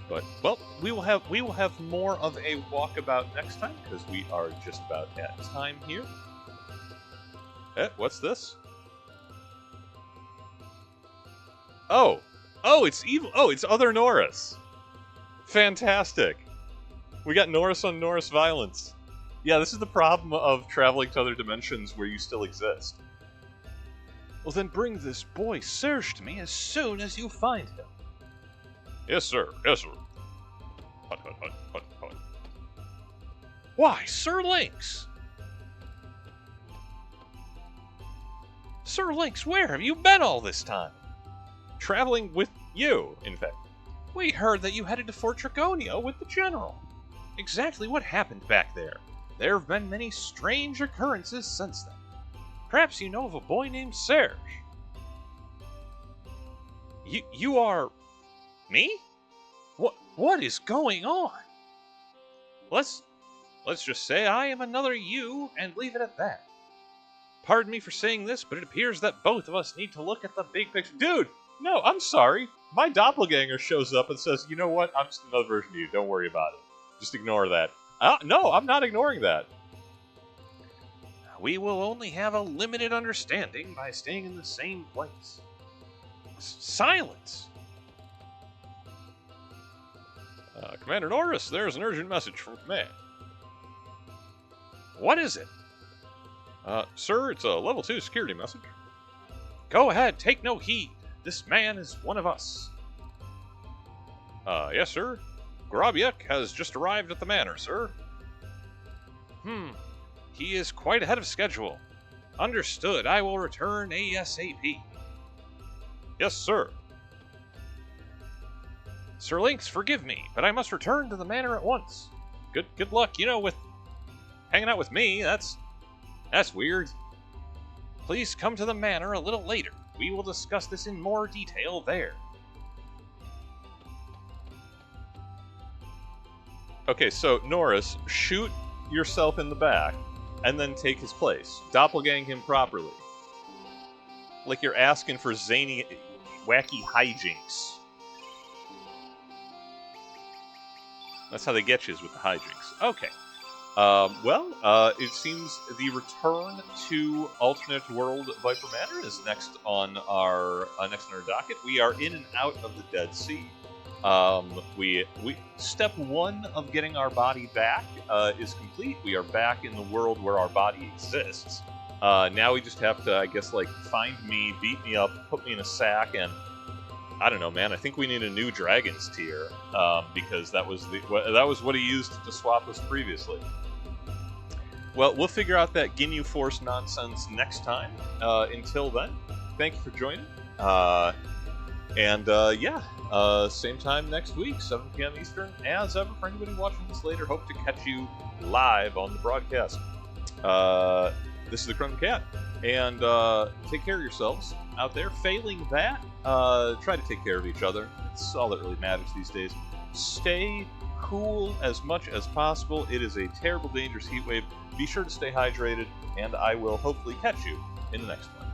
But, well, we will have more of a walkabout next time, because we are just about at time here. What's this? Oh, it's evil. Oh, it's other Norris. Fantastic. We got Norris on Norris violence. Yeah, this is the problem of traveling to other dimensions where you still exist. well then bring this boy Serge to me as soon as you find him. Yes, sir. Yes, sir. Hut, hut, hut, hut, hut. Why, Sir Lynx! Sir Lynx, where have you been all this time? Traveling with you, in fact. We heard that you headed to Fort Dragonia with the General. Exactly what happened back there? There have been many strange occurrences since then. Perhaps you know of a boy named Serge. You are... me? What is going on? Let's just say I am another you and leave it at that. Pardon me for saying this, but it appears that both of us need to look at the big picture. Dude, no, I'm sorry. My doppelganger shows up and says, you know what? I'm just another version of you. Don't worry about it. Just ignore that. No, I'm not ignoring that. We will only have a limited understanding by staying in the same place. Silence! Commander Norris, there's an urgent message from command. What is it? Sir, it's a level 2 security message. Go ahead, take no heed. This man is one of us. Yes, sir. Grabiek has just arrived at the manor, sir. He is quite ahead of schedule. Understood, I will return ASAP. Yes, sir. Sir Lynx, forgive me, but I must return to the manor at once. Good luck, with hanging out with me, that's weird. Please come to the manor a little later. We will discuss this in more detail there. Okay, so Norris, shoot yourself in the back, and then take his place. Doppelgang him properly. Like you're asking for zany, wacky hijinks. That's how they get you, is with the hijinks. Okay. It seems the return to alternate world Viper Manor is next on our docket. We are in and out of the Dead Sea. We step 1 of getting our body back is complete. We are back in the world where our body exists. Now we just have to, I guess, find me, beat me up, put me in a sack, and I don't know, man. I think we need a new Dragon's Tier because that was what he used to swap us previously. Well, we'll figure out that Ginyu Force nonsense next time. Until then, thank you for joining. And same time next week, 7 p.m. Eastern. As ever, for anybody watching this later, hope to catch you live on the broadcast. This is the Chrono Cat, and take care of yourselves out there. Failing that, try to take care of each other. It's all that really matters these days. Stay cool as much as possible. It is a terrible, dangerous heat wave. Be sure to stay hydrated, and I will hopefully catch you in the next one.